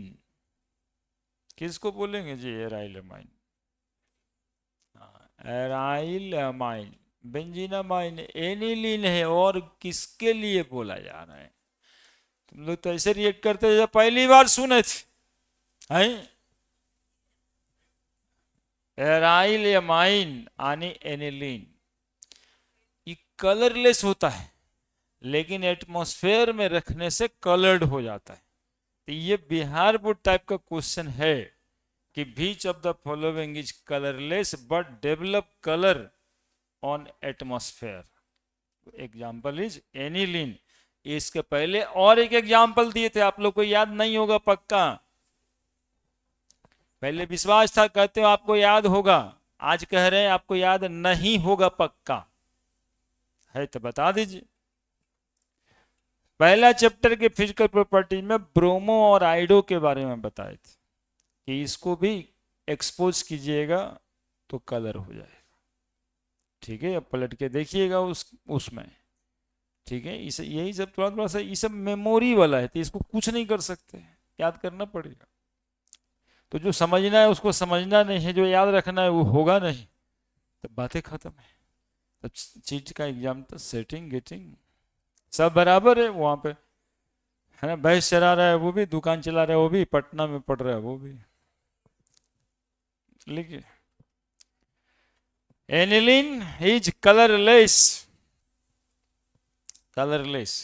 किसको बोलेंगे जी, aryl amine, aryl amine, benzenamine aniline है, और किसके लिए बोला जा रहा है। तुम लोग तो ऐसे रिएक्ट करते जैसे पहली बार सुने थे, हैं? एराइल एमाइन यानी एनिलीन, ये कलरलेस होता है लेकिन एटमॉस्फेयर में रखने से कलर्ड हो जाता है। तो ये बिहार बोर्ड टाइप का क्वेश्चन है कि which of the following is colourless but develop colour on atmosphere, example is aniline. इसके पहले और एक एग्जाम्पल दिए थे, आप लोग को याद नहीं होगा पक्का, पहले विश्वास था कहते हो आपको याद होगा, आज कह रहे हैं आपको याद नहीं होगा, पक्का है तो बता दीजिए। पहला चैप्टर के फिजिकल प्रॉपर्टी में ब्रोमो और आइडो के बारे में बताए थे कि इसको भी एक्सपोज कीजिएगा तो कलर हो जाएगा, ठीक है। अब पलट के देखिएगा उसमें, ठीक है। इसे यही सब थोड़ा थोड़ा सा, ये सब मेमोरी वाला है तो इसको कुछ नहीं कर सकते, याद करना पड़ेगा। तो जो समझना है उसको समझना नहीं है, जो याद रखना है वो होगा नहीं, तो बातें खत्म है। तो चीज का एग्जाम तो सेटिंग गेटिंग सब बराबर है वहां पे, है ना। भैंस चला रहा है वो भी, दुकान चला रहा है वो भी, पटना में पढ़ रहा है वो भी, लिखिए। Aniline is colourless, colourless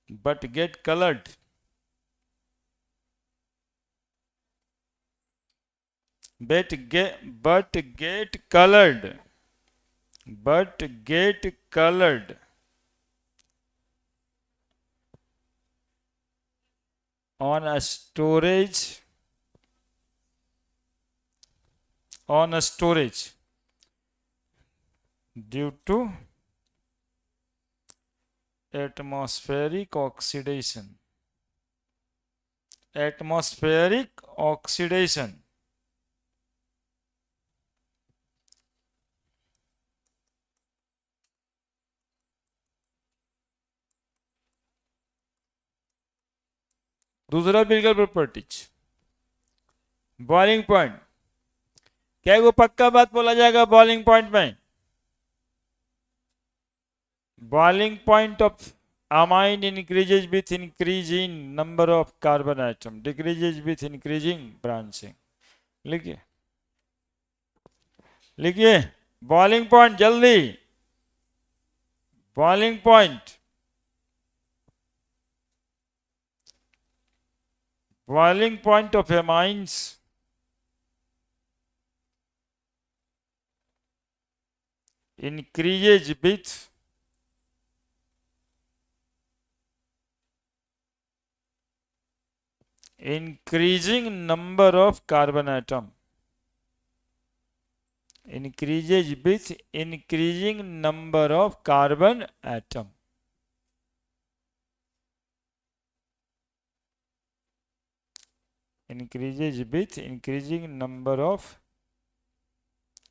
but get colored, but get colored, but get colored on a storage, on a storage due to atmospheric oxidation, atmospheric oxidation, दूसरा फिजिकल प्रॉपर्टीज, बॉइलिंग पॉइंट, क्या वो पक्का बात बोला जाएगा बॉइलिंग पॉइंट में, boiling point of amine increases with increase in number of carbon atom, decreases with increasing branching, लिखिए। लिखिए बॉइलिंग पॉइंट, जल्दी boiling point, boiling point of amines increases with increasing number of carbon atom, increases with increasing number of carbon atom. Increases with increasing number of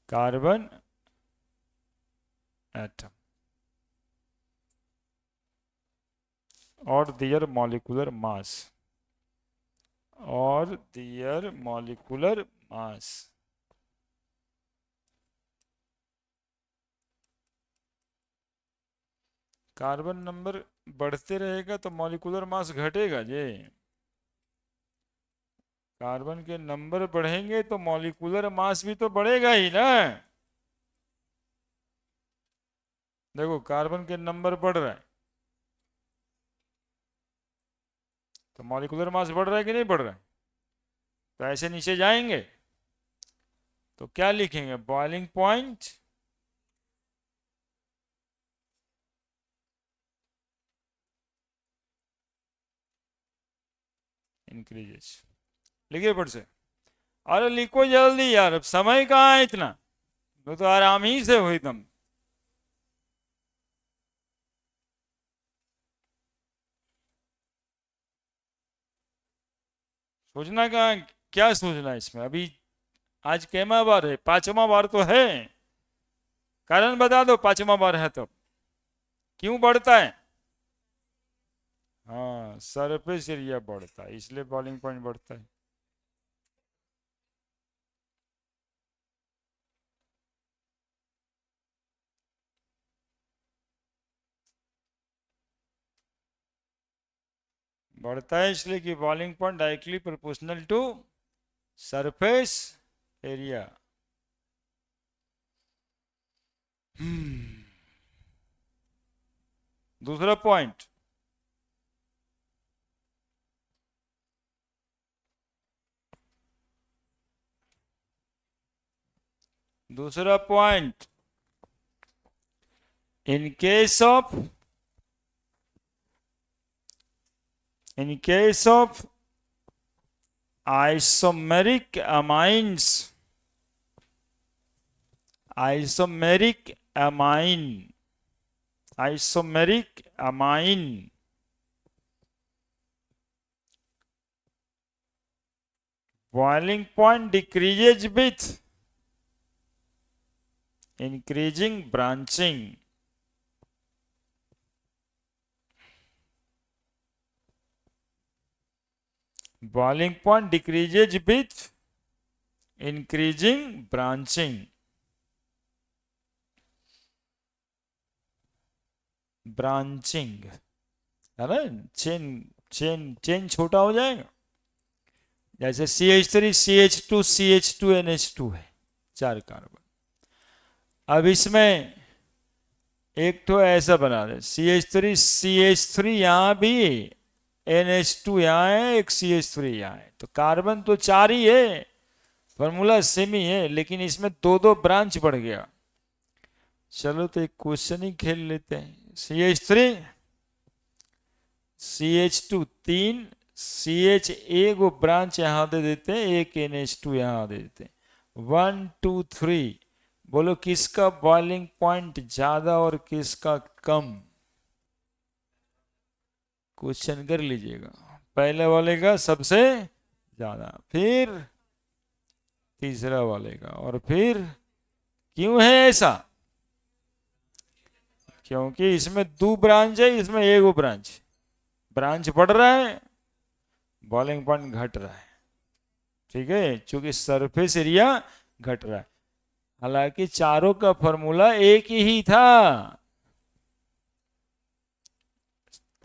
carbon atom or their molecular mass, or their molecular mass. Carbon number बढ़ते रहेगा तो molecular mass घटेगा जी। Carbon के number बढ़ेंगे तो molecular mass भी तो बढ़ेगा ही ना। देखो कार्बन के नंबर बढ़ रहा है तो मॉलिक्यूलर मास बढ़ रहा है कि नहीं बढ़ रहा है? तो ऐसे नीचे जाएंगे तो क्या लिखेंगे? Boiling point increases. लिखिए पढ़ से। अरे लिखो जल्दी यार, अब समय कहाँ है इतना, तो आराम ही से हुई तुम। सोचना कहाँ, क्या सोचना है इसमें अभी? आज कैमा बार है? पांचवा बार तो है। कारण बता दो, पांचवा बार है तो क्यों बढ़ता है? हाँ, सरफेस एरिया बढ़ता है इसलिए बॉइलिंग पॉइंट बढ़ता है। बढ़ता है इसलिए कि boiling point directly proportional to surface area. दूसरा पॉइंट, दूसरा point, in case of isomeric amines, isomeric amine, boiling point decreases with increasing branching. Boiling point decreases with increasing branching. Branching है ना, चेन चेन चेन छोटा हो जाएगा। जैसे CH3 CH2 CH2 NH2 है, 4 carbon. अब इसमें एक तो ऐसा बना दे, CH3 CH3 यहाँ भी, NH2 यहाँ है, एक CH3 यहाँ है, तो कार्बन तो 4 ही है, फॉर्मूला सेम ही है, लेकिन इसमें दो दो ब्रांच बढ़ गया। चलो तो एक क्वेश्चन ही खेल लेते हैं। CH3 CH2 3, CH एक ब्रांच यहाँ दे देते हैं, एक NH2 यहाँ दे देते हैं, 1 2 3। बोलो किसका बॉइलिंग पॉइंट ज्यादा और किसका कम? क्वेश्चन कर लीजिएगा। पहले वाले का सबसे ज्यादा, फिर तीसरा वाले का, और फिर क्यों है ऐसा? क्योंकि इसमें 2 ब्रांच है, इसमें एक ब्रांच, ब्रांच बढ़ रहा है, बॉइलिंग पॉइंट घट रहा है। ठीक है, क्योंकि सरफेस एरिया घट रहा है। हालांकि चारों का फॉर्मूला एक ही था,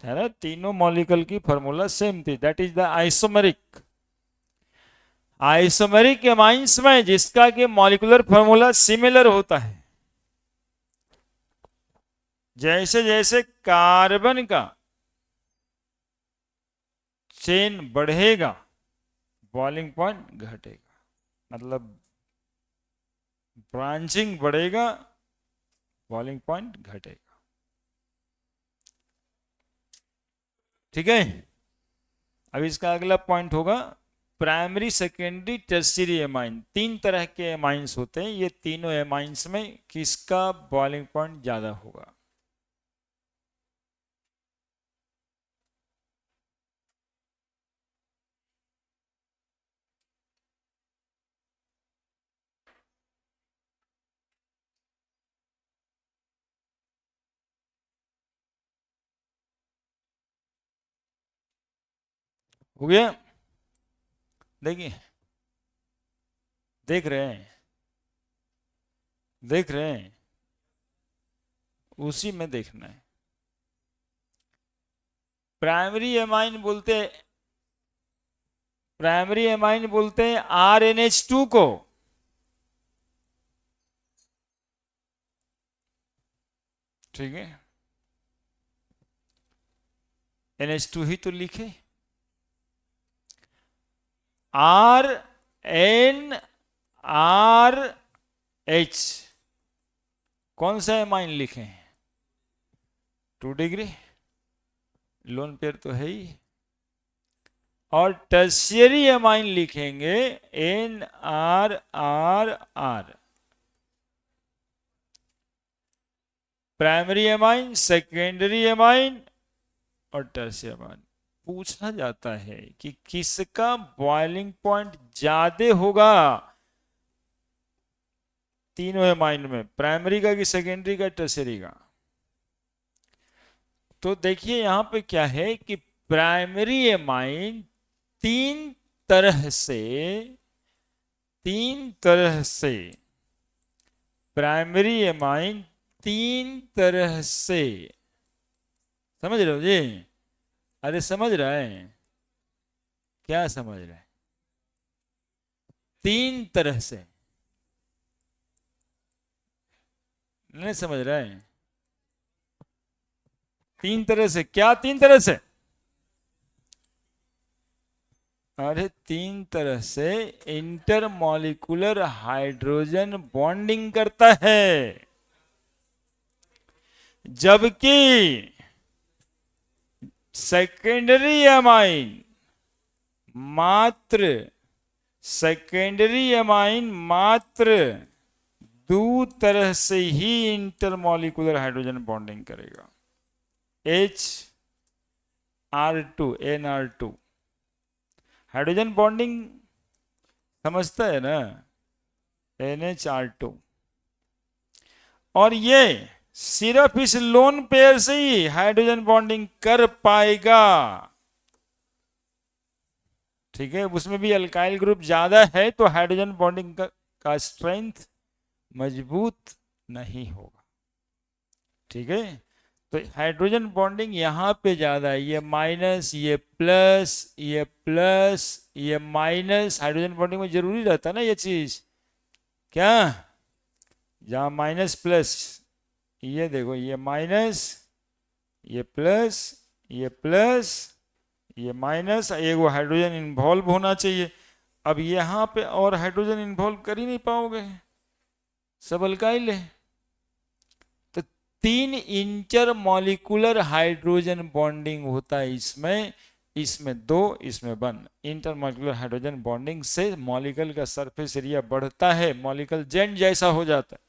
है ना, तीनों मॉलिक्यूल की फॉर्मूला सेम थी, that is the isomeric. Isomeric amines में जिसका कि मॉलिक्यूलर फॉर्मूला सिमिलर होता है, जैसे जैसे कार्बन का चेन बढ़ेगा बॉइलिंग पॉइंट घटेगा, मतलब ब्रांचिंग बढ़ेगा बॉइलिंग पॉइंट घटेगा। ठीक है, अब इसका अगला पॉइंट होगा प्राइमरी, सेकेंडरी, टर्शियरी एमाइन। तीन तरह के एमाइंस होते हैं, ये तीनों एमाइंस में किसका बॉइलिंग पॉइंट ज्यादा होगा? हो गया? देखिए, देख रहे हैं, देख रहे हैं, उसी में देखना है। प्राइमरी एमाइन बोलते, प्राइमरी एमाइन बोलते हैं RNH2 को। ठीक है, NH2 ही तो लिखे, RNRH कौन सा एमाइन लिखे हैं? 2 डिग्री लोन पेयर तो है ही। और टर्शियरी एमाइन लिखेंगे NRRR। Primary amine, secondary amine और टर्शियरी एमाइन। पूछा जाता है कि किसका बॉइलिंग पॉइंट ज्यादा होगा तीनों एमाइन में, प्राइमरी का कि सेकेंडरी का, टर्शियरी का? तो देखिए यहां पे क्या है कि प्राइमरी एमाइन तीन तरह से, तीन तरह से प्राइमरी एमाइन तीन तरह से, समझ रहे हो जी? अरे समझ रहे हैं, क्या समझ रहे हैं? तीन तरह से नहीं समझ रहे हैं? तीन तरह से क्या? तीन तरह से, अरे तीन तरह से इंटरमॉलिक्यूलर हाइड्रोजन बॉन्डिंग करता है, जबकि सेकेंडरी एमाइन मात्र, सेकेंडरी एमाइन मात्र दो तरह से ही इंटरमॉलिक्यूलर हाइड्रोजन बॉन्डिंग करेगा, HR2 NR2। हाइड्रोजन बॉन्डिंग समझता है ना, NHR2। और ये सिर्फ इस लोन पेयर से ही हाइड्रोजन बॉन्डिंग कर पाएगा। ठीक है, उसमें भी अल्काइल ग्रुप ज्यादा है तो हाइड्रोजन बॉन्डिंग का स्ट्रेंथ मजबूत नहीं होगा। ठीक है, तो हाइड्रोजन बॉन्डिंग यहां पे ज्यादा है, ये माइनस, ये प्लस, ये प्लस, ये माइनस। हाइड्रोजन बॉन्डिंग में जरूरी रहता है ना ये चीज, क्या? जहां माइनस प्लस, ये देखो, ये माइनस, ये प्लस, ये प्लस, ये माइनस, एक वो हाइड्रोजन इन्वॉल्व होना चाहिए। अब यहां पे और हाइड्रोजन इन्वॉल्व कर ही नहीं पाओगे, सब अल्काइल है। तो तीन इंटरमॉलिक्यूलर हाइड्रोजन बॉन्डिंग होता है इसमें, इसमें दो, इसमें वन। इंटरमॉलिक्यूलर हाइड्रोजन बॉन्डिंग से मॉलिक्यूल का सरफेस एरिया बढ़ता है, मॉलिक्यूल जेंट जैसा हो जाता है,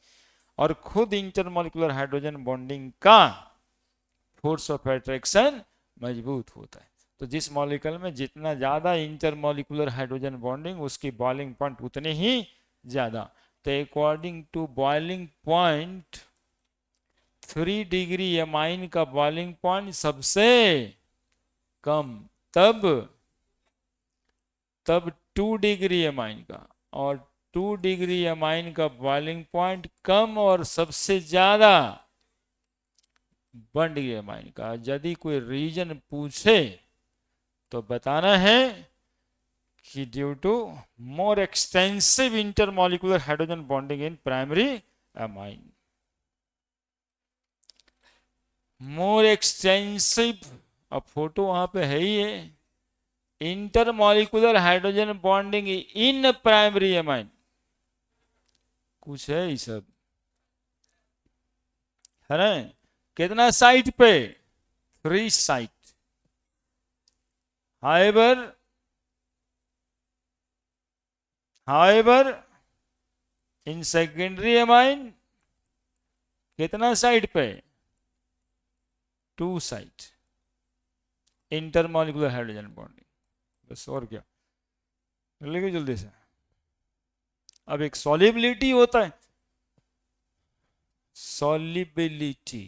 और खुद इंटरमॉलिक्यूलर हाइड्रोजन बॉन्डिंग का फोर्स ऑफ अट्रैक्शन मजबूत होता है। तो जिस मॉलिक्यूल में जितना ज्यादा इंटरमॉलिक्यूलर हाइड्रोजन बॉन्डिंग, उसकी बॉइलिंग पॉइंट उतने ही ज्यादा। तो according to boiling point, 3 degree amine का बॉइलिंग पॉइंट सबसे कम, तब 2 डिग्री एमाइन का, और 2 डिग्री एमाइन का बॉइलिंग पॉइंट कम और सबसे ज्यादा 1 डिग्री एमाइन का। यदि कोई रीजन पूछे तो बताना है कि due to more extensive intermolecular hydrogen bonding in primary amine, more extensive, अब फोटो वहां पे है ही है, intermolecular hydrogen bonding in primary amine, कुछ है ये सब है ना। कितना साइट पे, 3 site. Haber Haber in secondary amine कितना साइट पे, 2 साइट इंटरमॉलिक्यूलर हाइड्रोजन बॉन्डिंग, बस और क्या। लिखिए जल्दी से। अब एक सॉल्युबिलिटी होता है, सॉल्युबिलिटी,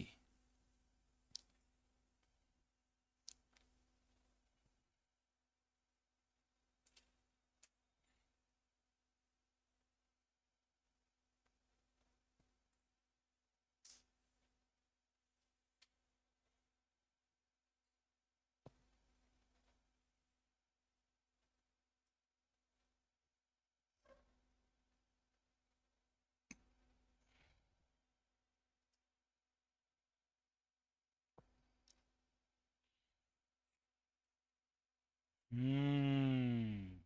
हम्म,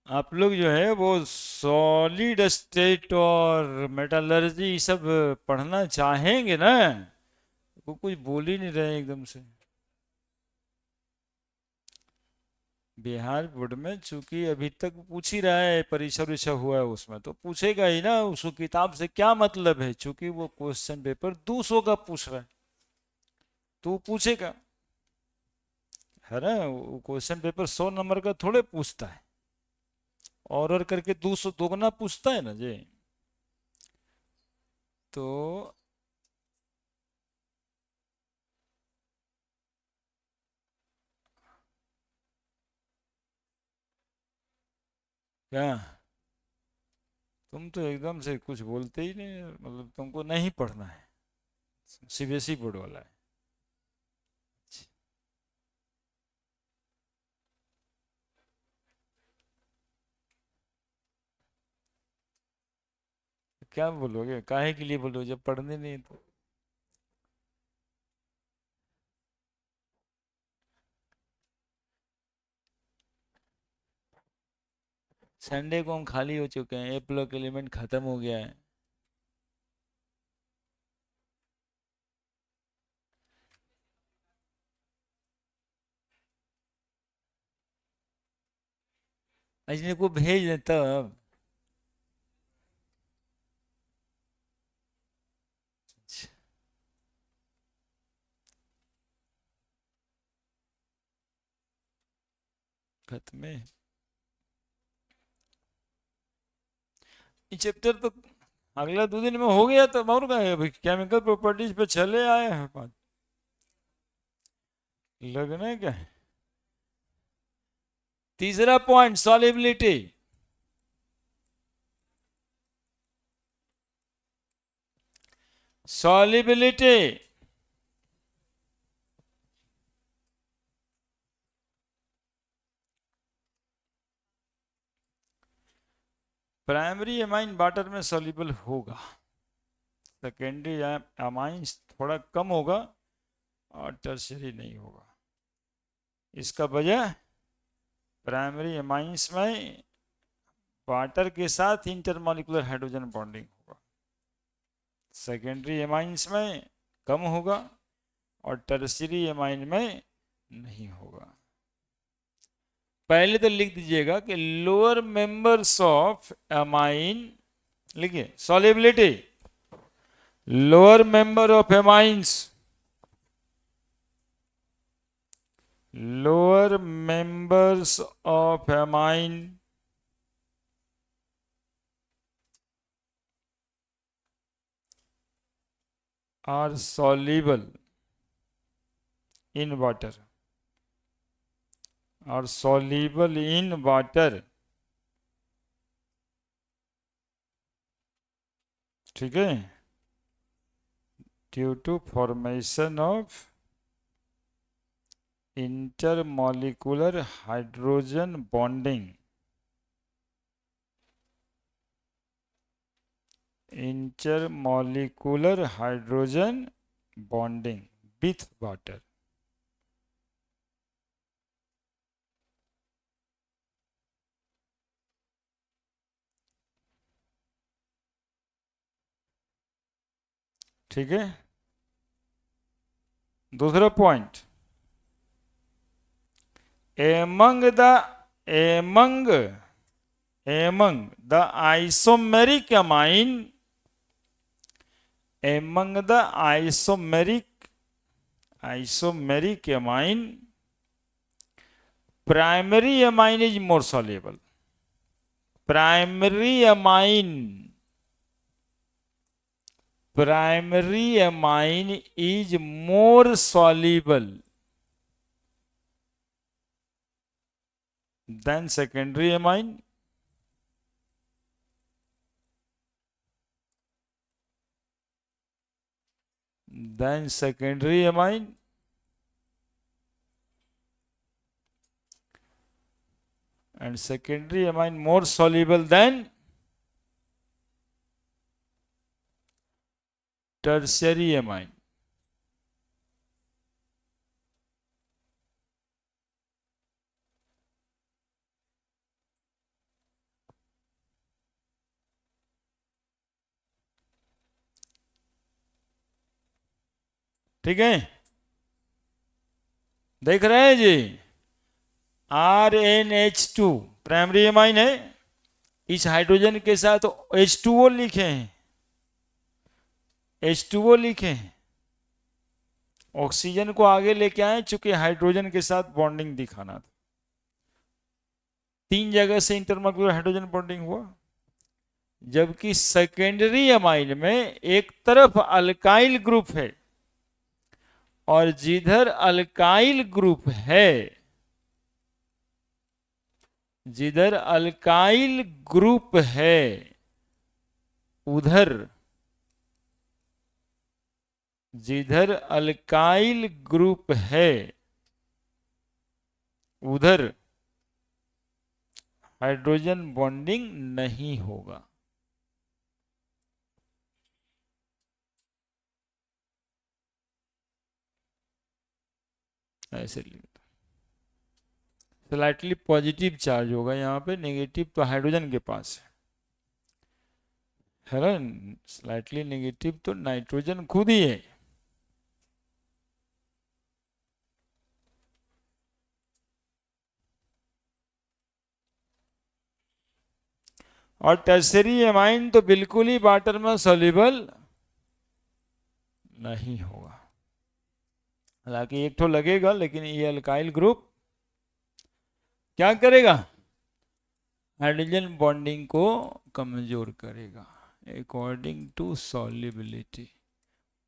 आप लोग जो है वो सॉलिड स्टेट और मेटलर्जी सब पढ़ना चाहेंगे ना, वो कुछ बोल ही नहीं रहे एकदम से। बिहार बोर्ड में चूंकि अभी तक पूछ ही रहा है, परीक्षा उरीक्षा हुआ है उसमें तो पूछेगा ही ना, उसको किताब से क्या मतलब है, चूंकि वो क्वेश्चन पेपर 200 का पूछ रहा है तो पूछेगा, है ना। वो क्वेश्चन पेपर 100 नंबर का थोड़े पूछता है, और करके 200 दोगुना पूछता है ना जी। तो क्या, तुम तो एकदम से कुछ बोलते ही नहीं, मतलब तुमको नहीं पढ़ना है, सीबीएसई बोर्ड वाला है। क्या बोलोगे, काहे के लिए बोलोगे जब पढ़ने नहीं तो। संडे को हम खाली हो चुके हैं, ए ब्लॉक एलिमेंट खत्म हो गया है। अजने को भेज दे तब। खत्म है ये चैप्टर तो, अगला 2 दिन में हो गया तो और का है अभी, केमिकल प्रॉपर्टीज पे चले आए हैं बात, लगने क्या है। तीसरा point solubility, solubility primary amine water में सॉल्युबल होगा, सेकेंडरी अमाइंस थोड़ा कम होगा और टर्शियरी नहीं होगा। इसका वजह, प्राइमरी अमाइंस में वाटर के साथ इंटरमॉलिक्यूलर हाइड्रोजन बॉन्डिंग होगा, सेकेंडरी अमाइंस में कम होगा और टर्शियरी अमाइन में नहीं होगा। पहले तो लिख दीजिएगा कि लोअर मेंबर्स ऑफ अमाइन, लिखिए solubility, lower member of amines, lower members of amine are soluble in water, are soluble in water. ठीक है, due to formation of intermolecular hydrogen bonding, intermolecular hydrogen bonding with water. ठीक है, दूसरा point, among the among among the isomeric amine, among the isomeric amine, primary amine is more soluble. Primary amine is more soluble than secondary amine. And secondary amine more soluble than tertiary amine. ठीक है, देख रहे हैं जी, RnH2 primary amine है, इस hydrogen के साथ H2O लिखे हैं, H2O लिखे हैं, ऑक्सीजन को आगे लेके आए चूंकि हाइड्रोजन के साथ बॉन्डिंग दिखाना था. 3 जगह से इंटरमॉलिक्यूलर हाइड्रोजन बॉन्डिंग हुआ, जबकि सेकेंडरी अमाइन में एक तरफ अल्काइल ग्रुप है और जिधर अल्काइल ग्रुप है, जिधर अल्काइल ग्रुप है उधर, जिधर अल्काइल ग्रुप है उधर हाइड्रोजन बॉन्डिंग नहीं होगा. ऐसे स्लाइटली पॉजिटिव चार्ज होगा यहाँ पे, नेगेटिव तो हाइड्रोजन के पास है ना, स्लाइटली नेगेटिव तो नाइट्रोजन खुद ही है. और टर्सरी एमाइन तो बिल्कुल ही वाटर में सॉल्युबल नहीं होगा, हालांकि एक तो लगेगा, लेकिन ये अल्काइल ग्रुप क्या करेगा, हाइड्रोजन बॉन्डिंग को कमजोर करेगा according to solubility.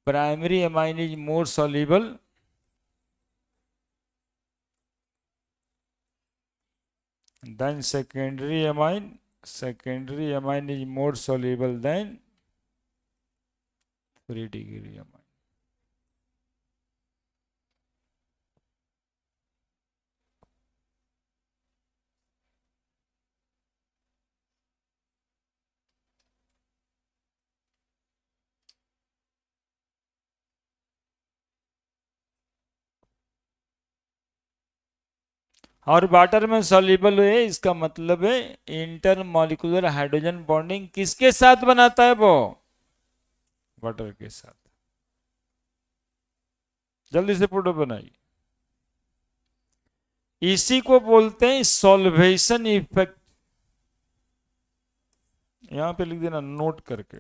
Primary amine is more soluble than secondary amine. Secondary amine is more soluble than free degree amine. और वाटर में सॉल्युबल है, इसका मतलब है इंटरमॉलिक्यूलर हाइड्रोजन बॉन्डिंग किसके साथ बनाता है वो, वाटर के साथ. जल्दी से फोटो बनाइए. इसी को बोलते हैं सॉल्वेशन इफेक्ट. यहां पे लिख देना नोट करके.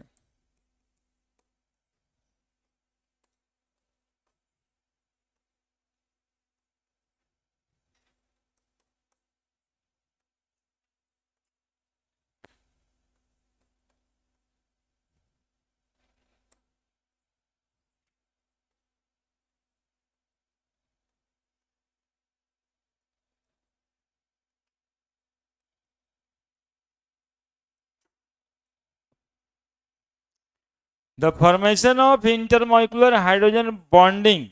The formation of intermolecular hydrogen bonding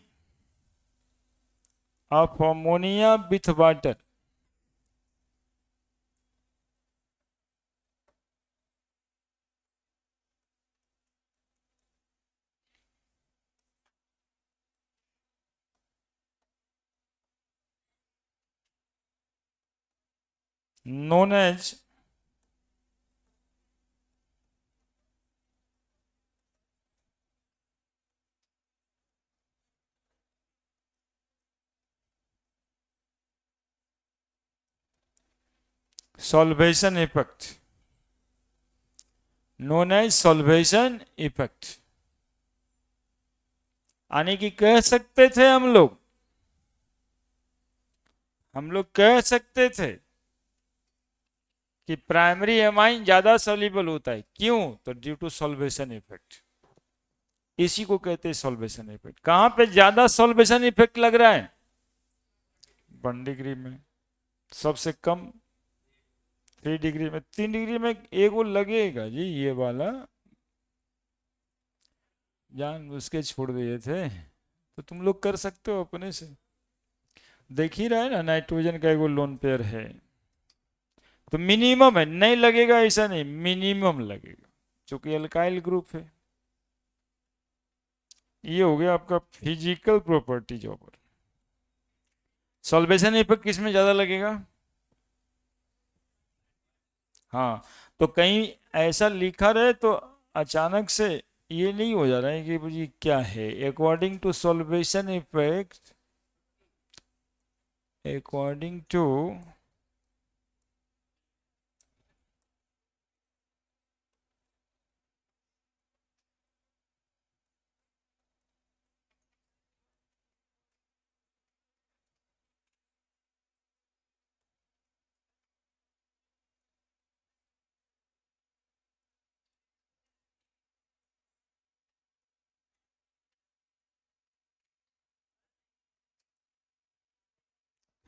of ammonia with water known as solvation effect, known as solvation effect। यानी कि कह सकते थे हम लोग कह सकते थे कि प्राइमरी एमाइन ज्यादा सोल्यूबल होता है। क्यों? तो ड्यू टू सॉल्वेशन इफेक्ट। इसी को कहते हैं सॉल्वेशन इफेक्ट। कहां पे ज्यादा सॉल्वेशन इफेक्ट लग रहा है? 1 डिग्री में। सबसे कम 3 डिग्री में। 3 डिग्री में एक वो लगेगा जी, ये वाला जान उसके छोड़ दिए थे, तो तुम लोग कर सकते हो अपने से। देख ही रहा है ना, नाइट्रोजन का एक वो लोन पेयर है, तो मिनिमम है, नहीं लगेगा ऐसा नहीं, मिनिमम लगेगा, क्योंकि अल्काइल ग्रुप है। ये हो गया आपका फिजिकल प्रॉपर्टीज ऊपर। सॉल्वेशन इफेक्ट किस में ज्यादा लगेगा? हाँ, तो कहीं ऐसा लिखा रहे तो अचानक से ये नहीं हो जा रहा है कि भाई क्या है। According to solvation effect, according to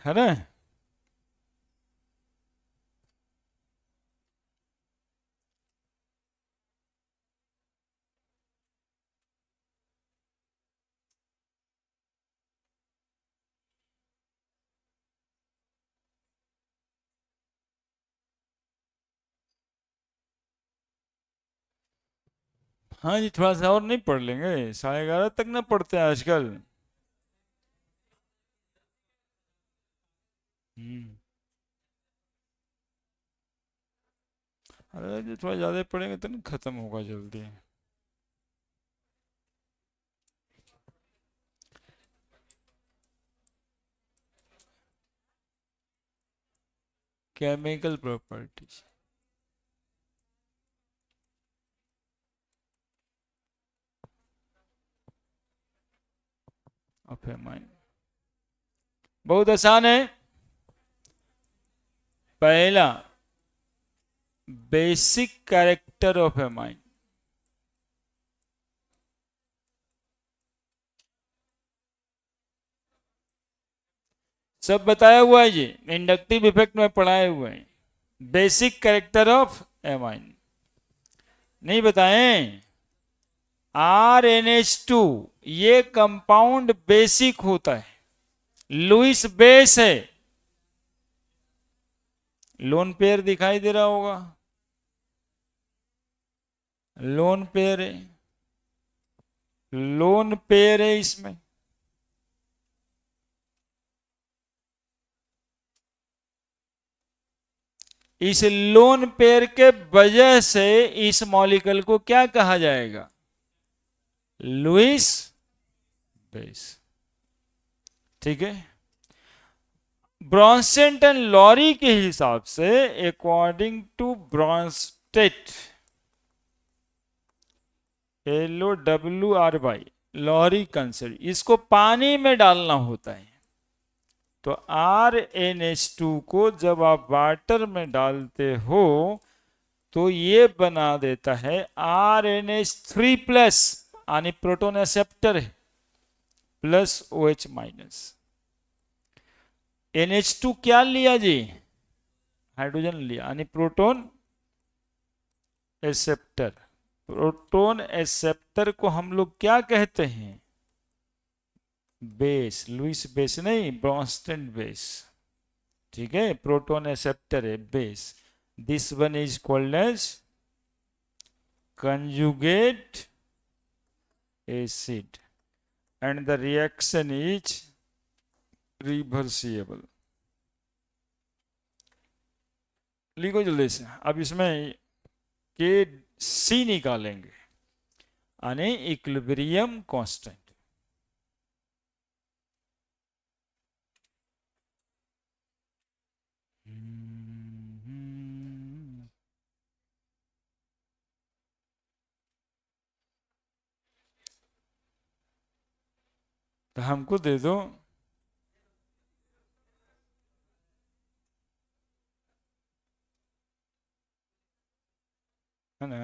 है ना। हाँ जी, थोड़ा सा और नहीं पढ़ लेंगे? 11:30 तक ना पढ़ते हैं आजकल। हम्म। अरे जी थोड़ा ज्यादा पढ़ेंगे तो ना खत्म होगा जल्दी। केमिकल प्रॉपर्टीज ऑफ एमाइन बहुत आसान है। पहला, बेसिक कैरेक्टर ऑफ एमाइन। सब बताया हुआ है जी, इंडक्टिव इफेक्ट में पढ़ाए हुए हैं। बेसिक कैरेक्टर ऑफ एमाइन नहीं बताएं? RNH2 ये कंपाउंड बेसिक होता है, लुईस बेस है। लोन पेयर दिखाई दे रहा होगा, लोन पेयर है, लोन पेयर है इसमें। इस लोन पेयर के वजह से इस मॉलिक्यूल को क्या कहा जाएगा? Lewis base. ठीक है। ब्रॉन्स्टेट एंड लॉरी के हिसाब से, according to Bronsted, LOWRY, Lowry concept, इसको पानी में डालना होता है। तो RNH2 को जब आप वाटर में डालते हो तो ये बना देता है RNH3+, यानी प्रोटोन एक्सेप्टर है, प्लस OH माइनस। NH2 क्या लिया जी? हाइड्रोजन लिया, यानी प्रोटोन एक्सेप्टर, प्रोटॉन एक्सेप्टर को हम लोग क्या कहते हैं? बेस, लुईस बेस नहीं, ब्रोंस्टन बेस। ठीक है, प्रोटॉन एक्सेप्टर है base. This one is called as conjugate acid and the reaction is reversible। लिखो जल्दी से। अब इसमें के सी निकालेंगे, यानी इक्विलिब्रियम कांस्टेंट। तो हमको दे दो है ना।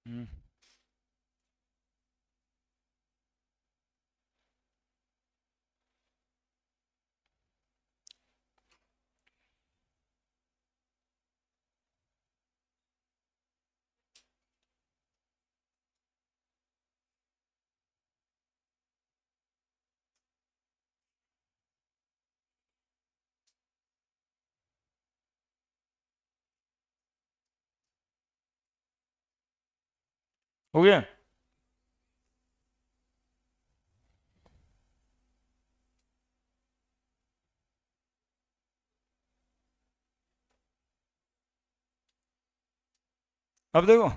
हम्म, हो गया। अब देखो,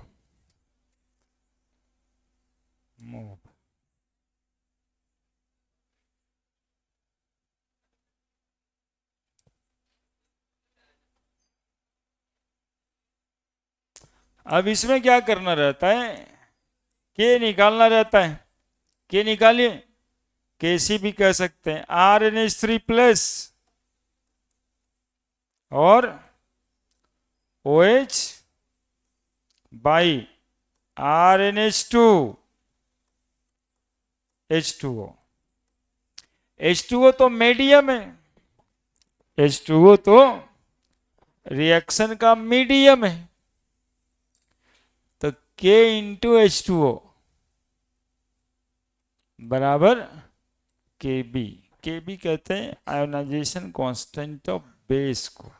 मूव। अब इसमें क्या करना रहता है? के निकालना रहता है। के निकालिए, केसी भी कह सकते हैं, RNH3+ और OH by RNH2 H2O। H2O तो मीडियम है, H2O तो रिएक्शन का मीडियम है। तो K इंटू H2O बराबर KB। KB कहते हैं आयोनाइजेशन कांस्टेंट ऑफ बेस को।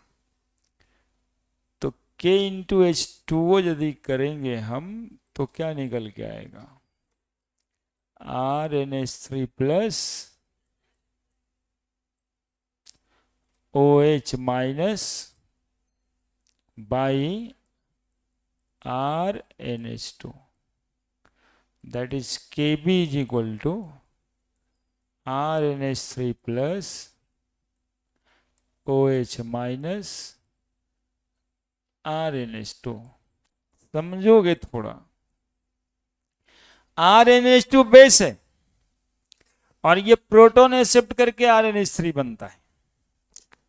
तो K इंटू H2O यदि करेंगे हम तो क्या निकल के आएगा? RNH3+ OH minus by RNH2, that is KB is equal to RNH3+ OH minus RNH2। समझोगे थोड़ा? RNH2 बेस है और ये प्रोटॉन एक्सेप्ट करके RNH3 बनता है,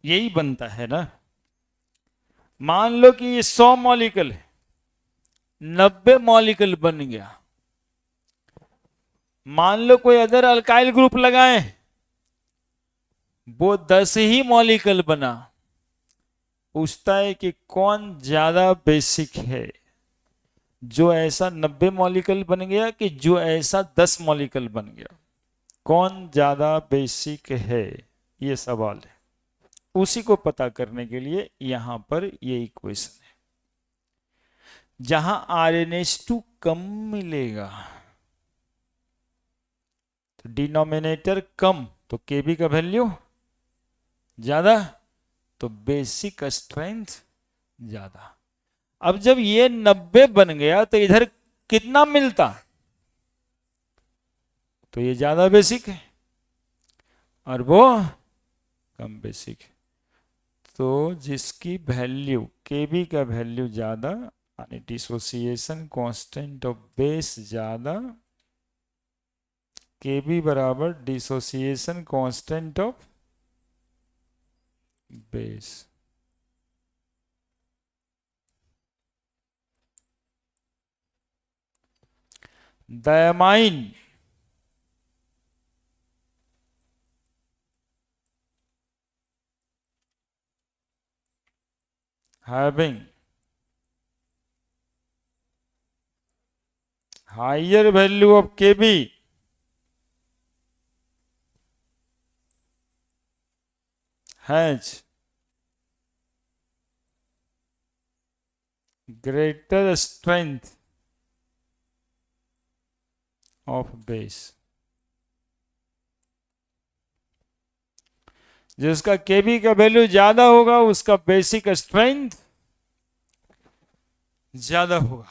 यही बनता है ना। मान लो कि ये 100 मॉलिक्यूल है, 90 मॉलिक्यूल बन गया। मान लो कोई अदर अल्काइल ग्रुप लगाए, वो 10 ही मॉलिक्यूल बना। पूछता है कि कौन ज्यादा बेसिक है, जो ऐसा 90 मॉलिक्यूल बन गया कि जो ऐसा 10 मॉलिक्यूल बन गया? कौन ज्यादा बेसिक है, ये सवाल है। उसी को पता करने के लिए यहां पर ये इक्वेशन है। जहां RNH2 कम मिलेगा तो डिनोमिनेटर कम, तो Kb का वैल्यू ज्यादा, तो बेसिक स्ट्रेंथ ज्यादा। अब जब ये 90 बन गया तो इधर कितना मिलता? तो ये ज्यादा बेसिक है और वो कम बेसिक है। तो जिसकी वैल्यू Kb का वैल्यू ज्यादा, यानी डिसोसिएशन कांस्टेंट ऑफ बेस ज्यादा, Kb बराबर dissociation constant of base. Diamine having higher value of kb has greater strength of base। जिसका केबी का वैल्यू ज्यादा होगा उसका बेसिक स्ट्रेंथ ज्यादा होगा।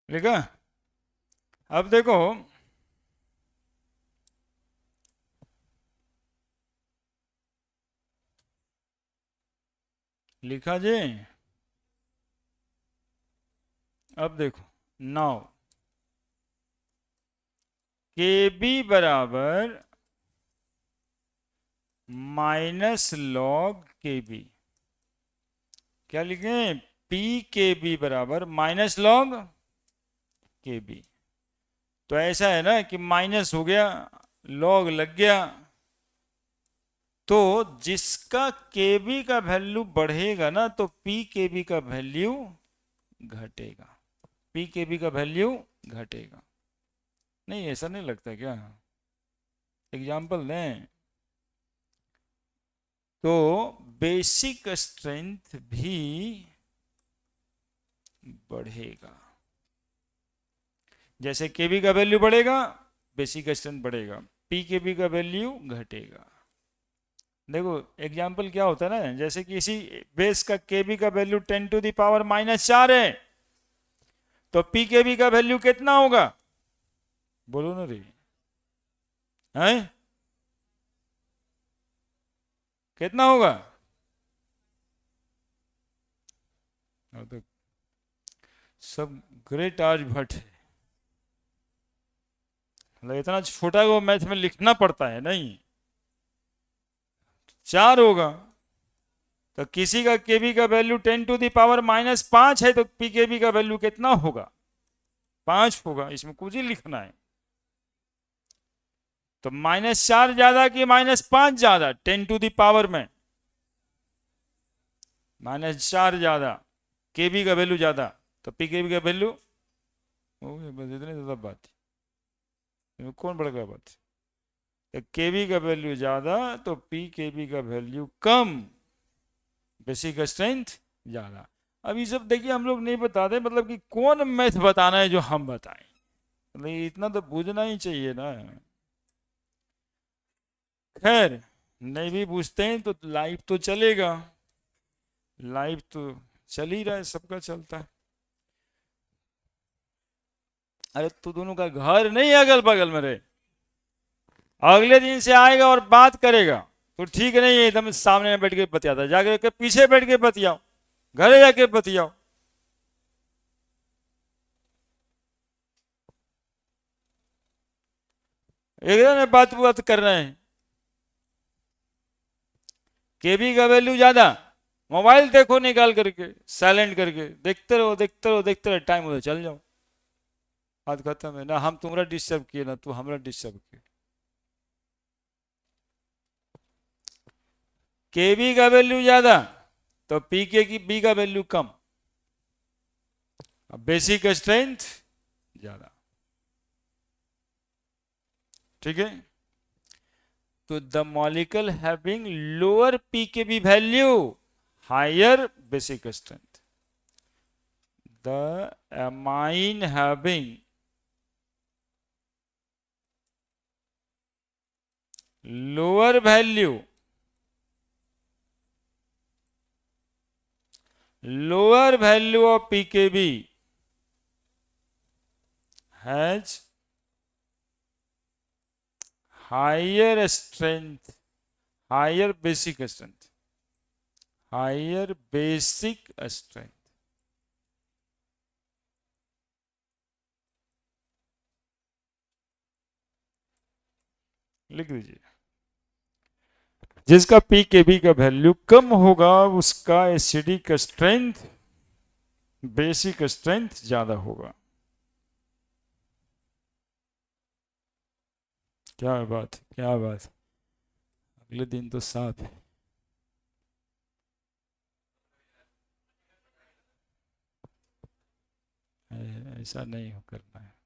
लिखा। अब देखो लिखा जी। अब देखो नाउ के बी बराबर माइनस लॉग के बी। क्या लिखें? पी के बी बराबर माइनस लॉग के बी। तो ऐसा है ना कि माइनस हो गया, लॉग लग गया, तो जिसका के बी का वैल्यू बढ़ेगा ना तो पी के बी का वैल्यू घटेगा। पी के बी का वैल्यू घटेगा। नहीं, ऐसा नहीं लगता क्या? एग्जाम्पल दें तो बेसिक स्ट्रेंथ भी बढ़ेगा। जैसे केबी का वैल्यू बढ़ेगा बेसिक स्ट्रेंथ बढ़ेगा, पी के बी का वैल्यू घटेगा। देखो एग्जाम्पल क्या होता है ना, जैसे कि इसी बेस का केबी का वैल्यू 10⁻⁴ है, तो पी के बी का वैल्यू कितना होगा? बोलो ना रे, हैं? कितना होगा? तो सब ग्रेट आर्यभट्ट है, मतलब इतना छोटा वो मैथ में लिखना पड़ता है नहीं। 4 होगा, तो किसी का केबी का वैल्यू 10⁻⁻5 है, तो पी के बी का वैल्यू कितना होगा? 5 होगा। इसमें कुछ ही लिखना है। तो -4 ज्यादा कि -5 ज्यादा? 10⁻⁻ में -4 ज्यादा, केबी का वैल्यू ज्यादा, तो पी के बी का वैल्यू हो गया। बस इतनी ज्यादा बात है, कौन बड़का बात है? केबी का वैल्यू ज्यादा तो पी के बी का वैल्यू कम, बेसिक स्ट्रेंथ ज्यादा। अब ये सब देखिए हम लोग नहीं बताते, मतलब कि कौन मैथ बताना है जो हम बताएं, मतलब इतना तो बूझना ही चाहिए ना। खैर नहीं भी पूछते हैं तो लाइफ तो चलेगा, लाइफ तो चल ही रहा है, सबका चलता है। अरे तू दोनों का घर नहीं है अगल बगल में रे, अगले दिन से आएगा और बात करेगा तो ठीक नहीं है एकदम सामने बैठ के बतियाता, जाकर के पीछे बैठ के बतियाओ, घरे जाके बतियाओ। एकदम बात बात कर रहे हैं। केबी का वैल्यू ज्यादा, मोबाइल देखो निकाल करके, साइलेंट करके देखते रहो देखते रहो देखते रहो, टाइम हो चल जाओ, बात खत्म है ना। हम तुम्हारा डिस्टर्ब किए ना तू हमारा डिस्टर्ब किए। केबी का वैल्यू ज्यादा तो पीके की बी का वैल्यू कम, बेसिक स्ट्रेंथ ज्यादा। ठीक है, तो the molecule having lower pKb value higher basic strength, the amine having lower value of pkb has higher strength, higher basic strength, higher basic strength। लिख दीजिए, जिसका पी के बी का वैल्यू कम होगा उसका एसिडिक स्ट्रेंथ, बेसिक स्ट्रेंथ ज्यादा होगा। क्या बात, क्या बात, अगले दिन तो साफ है। ऐसा नहीं हो करना है।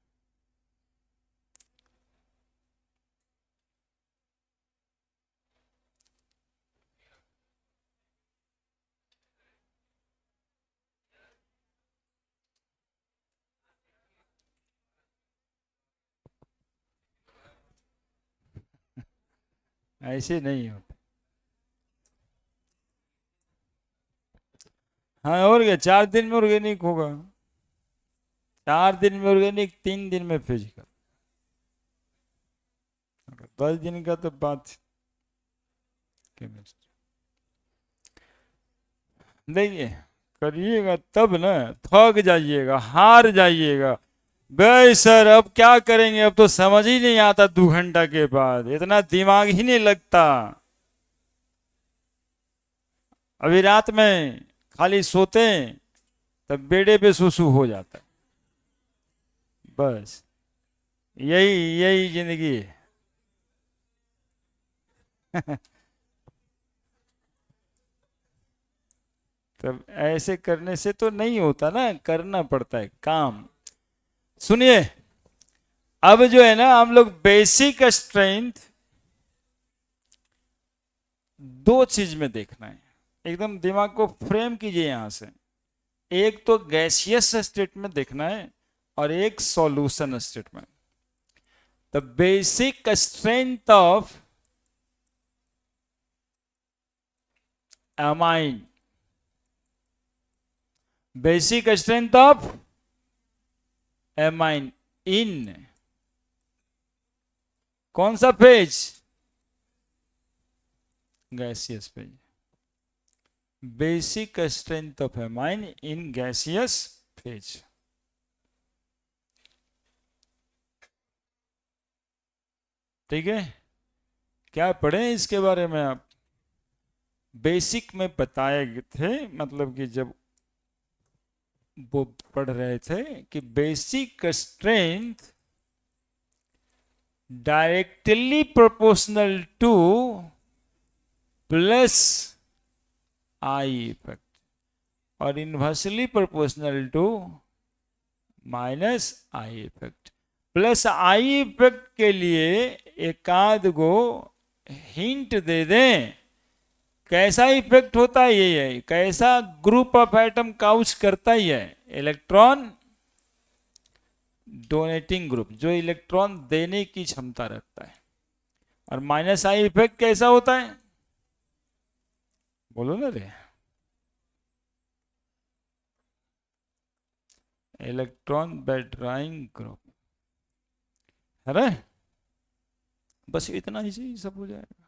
ऐसे नहीं होता। हाँ, और क्या, 4 दिन में ऑर्गेनिक होगा, 4 दिन में ऑर्गेनिक, 3 दिन में फिजिकल, 10 दिन का तो बात केमिस्ट्री। देखिए, करिएगा तब ना, थक जाइएगा, हार जाइएगा। भाई सर अब क्या करेंगे, अब तो समझ ही नहीं आता, 2 घंटा के बाद इतना दिमाग ही नहीं लगता। अभी रात में खाली सोते हैं तब बेडे पे सुसु हो जाता है, बस यही यही जिंदगी है। तब ऐसे करने से तो नहीं होता ना, करना पड़ता है काम। सुनिए, अब जो है ना, हम लोग बेसिक स्ट्रेंथ 2 चीज में देखना है, एकदम दिमाग को फ्रेम कीजिए यहां से। एक तो गैसियस स्टेट में देखना है और एक सॉल्यूशन स्टेट में। The basic strength of amine, basic strength of amine इन कौन सा phase, gaseous phase. Basic strength of amine in gaseous phase. ठीक है, क्या पढ़े इसके बारे में आप, बेसिक में बताए थे, मतलब कि जब वो पढ़ रहे थे कि basic strength directly proportional to plus I effect और inversely proportional to minus I effect. Plus I effect के लिए एक आध गो हिंट दे दें, कैसा इफेक्ट होता है ये है, कैसा ग्रुप ऑफ एटम काउच करता ही है, इलेक्ट्रॉन डोनेटिंग ग्रुप, जो इलेक्ट्रॉन देने की क्षमता रखता है। और माइनस आई इफेक्ट कैसा होता है, बोलो ना रे, इलेक्ट्रॉन विड्रॉइंग ग्रुप है ना। बस इतना ही से सब हो जाएगा।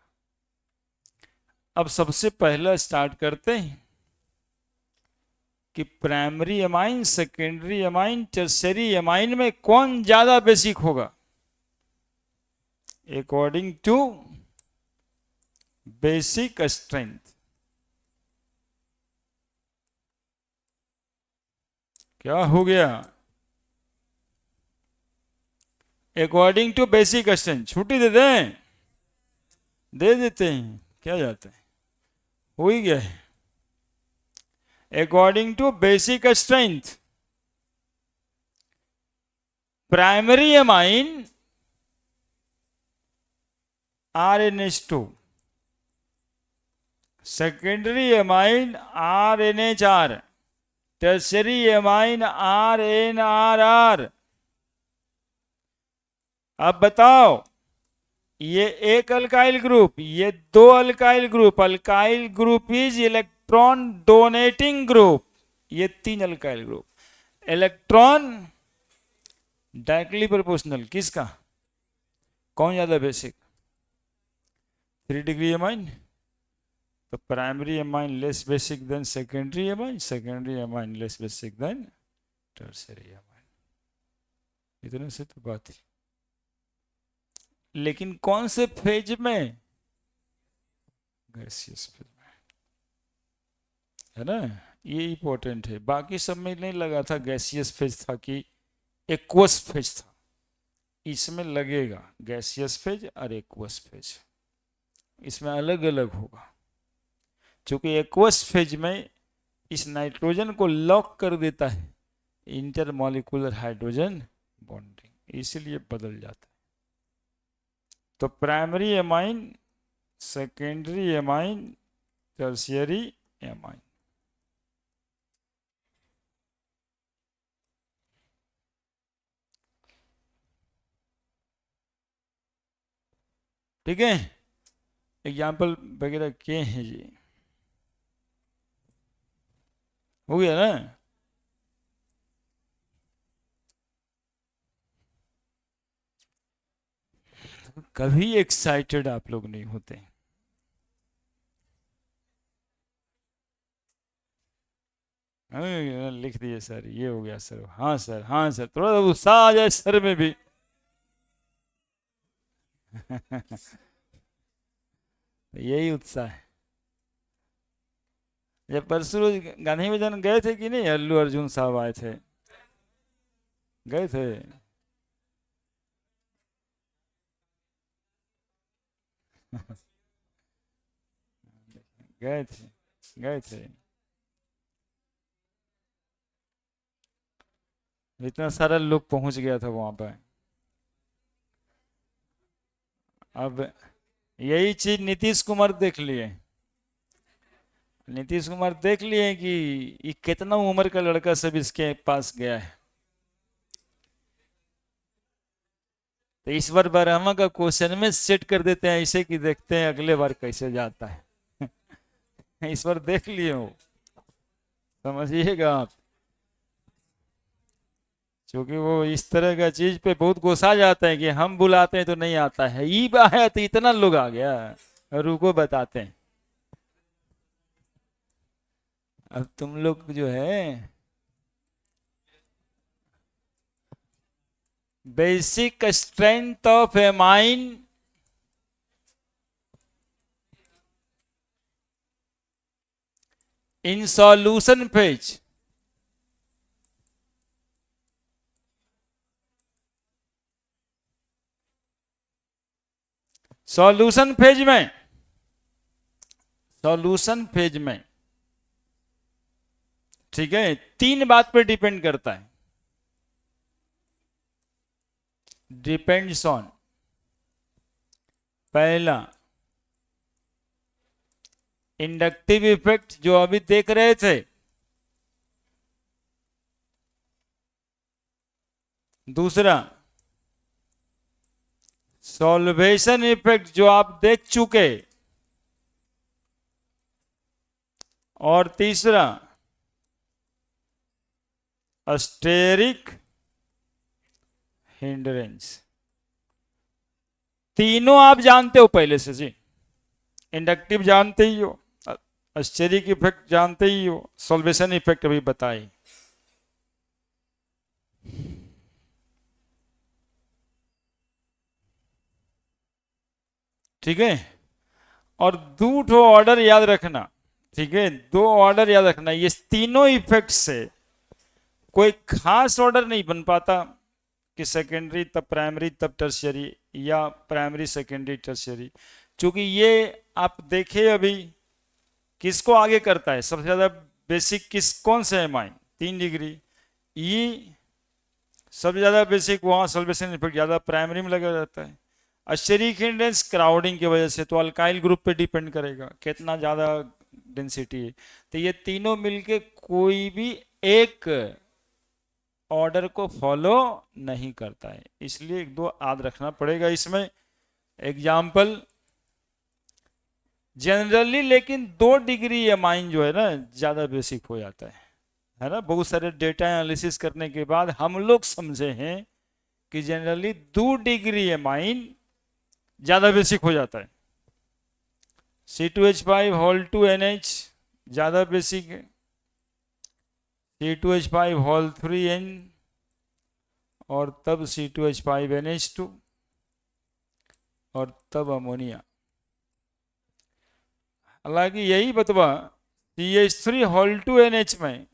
अब सबसे पहला स्टार्ट करते हैं कि primary amine, secondary amine, tertiary amine में कौन ज्यादा बेसिक होगा अकॉर्डिंग टू बेसिक स्ट्रेंथ। क्या हो गया, अकॉर्डिंग टू बेसिक स्ट्रेंथ। छुट्टी दे दें, दे देते हैं, क्या जाता है। हो ही गया है। According to basic strength, primary amine RNH2, secondary amine RNHR, tertiary amine RNRR। अब बताओ, ये एक अल्काइल ग्रुप, ये दो alkyl group, alkyl group is electron donating group, ये तीन alkyl group, electron directly proportional किसका, कौन ज्यादा बेसिक, 3 डिग्री एमाइन, तो primary amine less basic than secondary amine, secondary amine less basic than tertiary amine. इतने से तो बात है। लेकिन कौन से फेज में, गैसियस फेज में, है ना, ये इंपॉर्टेंट है। बाकी सब में नहीं लगा था गैसियस फेज था कि एक्वस फेज था, इसमें लगेगा गैसियस फेज और एक्वस फेज, इसमें अलग अलग होगा। क्योंकि एक्वस फेज में इस नाइट्रोजन को लॉक कर देता है इंटरमॉलिक्यूलर हाइड्रोजन बॉन्डिंग, इसलिए बदल जाता है। तो primary amine, secondary amine, tertiary amine. ठीक है, एग्जाम्पल वगैरह किए हैं जी, हो गया ना। कभी एक्साइटेड आप लोग नहीं होते, लिख दिए सर, ये हो गया सर, हाँ सर, हाँ सर, थोड़ा सा उत्साह आ जाए सर में भी। यही उत्साह है। जब परसों रोज गांधी मैदान गए थे कि नहीं, अल्लू अर्जुन साहब आए थे, गए थे। गए थे, गए थे। इतना सारा लोग पहुंच गया था वहां पर। अब यही चीज नीतीश कुमार देख लिए, नीतीश कुमार देख लिए कि ये कितना उम्र का लड़का सब इसके पास गया है। तो इस बार बारहवा का क्वेश्चन में सेट कर देते हैं ऐसे कि देखते हैं अगले बार कैसे जाता है। इस बार देख लिए हो, समझिएगा आप। क्योंकि वो इस तरह का चीज पे बहुत गुस्सा जाता है कि हम बुलाते हैं तो नहीं आता है, ई आया तो इतना लोग आ गया, रुको बताते हैं। अब तुम लोग जो है basic strength of amine in solution phase, solution phase में, सॉल्यूशन फेज में, ठीक है, तीन बात पर डिपेंड करता है। डिपेंड्स ऑन, पहला इंडक्टिव इफेक्ट जो अभी देख रहे थे, दूसरा सॉल्वेशन इफेक्ट जो आप देख चुके, और तीसरा स्टेरिक हिंड्रेंस। तीनों आप जानते हो पहले से जी, इंडक्टिव जानते ही हो, स्टेरिक इफेक्ट जानते ही हो, सॉल्वेशन इफेक्ट अभी बताए। ठीक है, और दो ठो ऑर्डर याद रखना, ठीक है, दो ऑर्डर याद रखना, ये तीनों इफेक्ट से कोई खास ऑर्डर नहीं बन पाता कि सेकेंडरी तब प्राइमरी तब टर्शियरी, या प्राइमरी सेकेंडरी टर्शियरी। क्योंकि ये आप देखे अभी किसको आगे करता है? सबसे ज्यादा बेसिक कौन से है माइन? 3 डिग्री। ई सबसे ज्यादा बेसिक वहां सल्वेशन इफेक्ट ज्यादा प्राइमरी में लगा रहता है। अस्टेरिक इंडेंस क्राउडिंग की वजह से तो अल्काइल ग्रुप पे डिपेंड करेगा कितना ज्यादा डेंसिटी है। तो ये तीनों मिलके कोई भी एक ऑर्डर को फॉलो नहीं करता है, इसलिए एक दो याद रखना पड़ेगा इसमें। एग्जाम्पल जनरली, लेकिन 2 डिग्री एमाइन जो है ना ज्यादा बेसिक हो जाता है ना। बहुत सारे डेटा एनालिसिस करने के बाद हम लोग समझे हैं कि जनरली 2 डिग्री एमाइन ज्यादा बेसिक हो जाता है। C2H5 ज्यादा बेसिक है। C2H5 और तब C2H5NH2 और तब अमोनिया। हालांकि यही बतवा CH3 में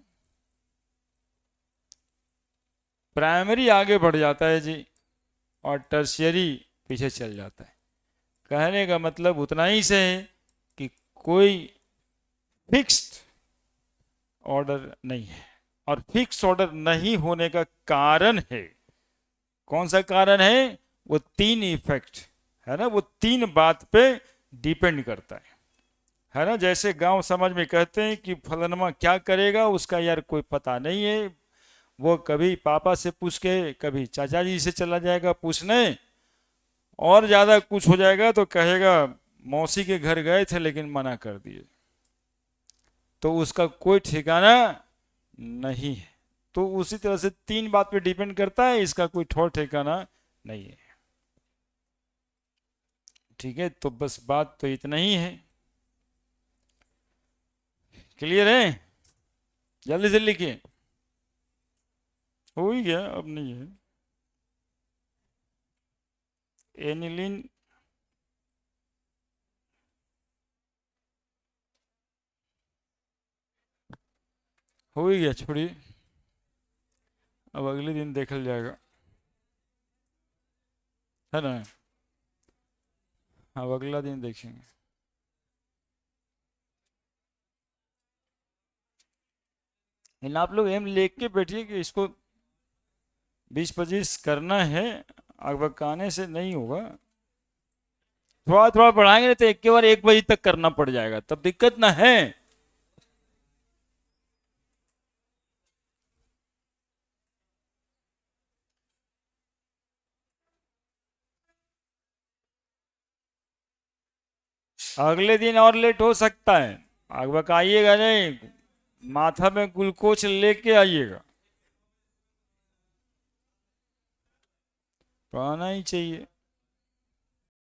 प्राइमरी आगे बढ़ जाता है जी और टर्शियरी पीछे चल जाता है। कहने का मतलब उतना ही से है कि कोई फिक्स्ड ऑर्डर नहीं है। और फिक्स ऑर्डर नहीं होने का कारण है, कौन सा कारण है? वो 3 इफेक्ट है ना, वो 3 बात पे डिपेंड करता है ना। जैसे गांव समझ में कहते हैं कि फलनमा क्या करेगा उसका यार कोई पता नहीं है। वो कभी पापा से पूछ के, कभी चाचा जी से चला जाएगा पूछने, और ज्यादा कुछ हो जाएगा तो कहेगा मौसी के घर गए थे लेकिन मना कर दिए। तो उसका कोई ठिकाना नहीं है। तो उसी तरह से 3 बात पे डिपेंड करता है, इसका कोई ठोर ठिकाना नहीं है। ठीक है, तो बस बात तो इतना ही है। क्लियर है? जल्दी से लिखिए। हो ही गया, अब नहीं है। एनिलीन हो ही गया, छोड़िए, अब अगले दिन देखा जाएगा, है ना। अब अगला दिन देखेंगे। लेकिन आप लोग एम लेके के बैठिए कि इसको 20-25 करना है, अगबकाने से नहीं होगा। थोड़ा थोड़ा बढ़ाएंगे तो एक के बार 1 बजे तक करना पड़ जाएगा, तब दिक्कत ना है। अगले दिन और लेट हो सकता है, अगबकाइएगा नहीं, माथा में ग्लूकोज लेके आइएगा, पढ़ाना ही चाहिए।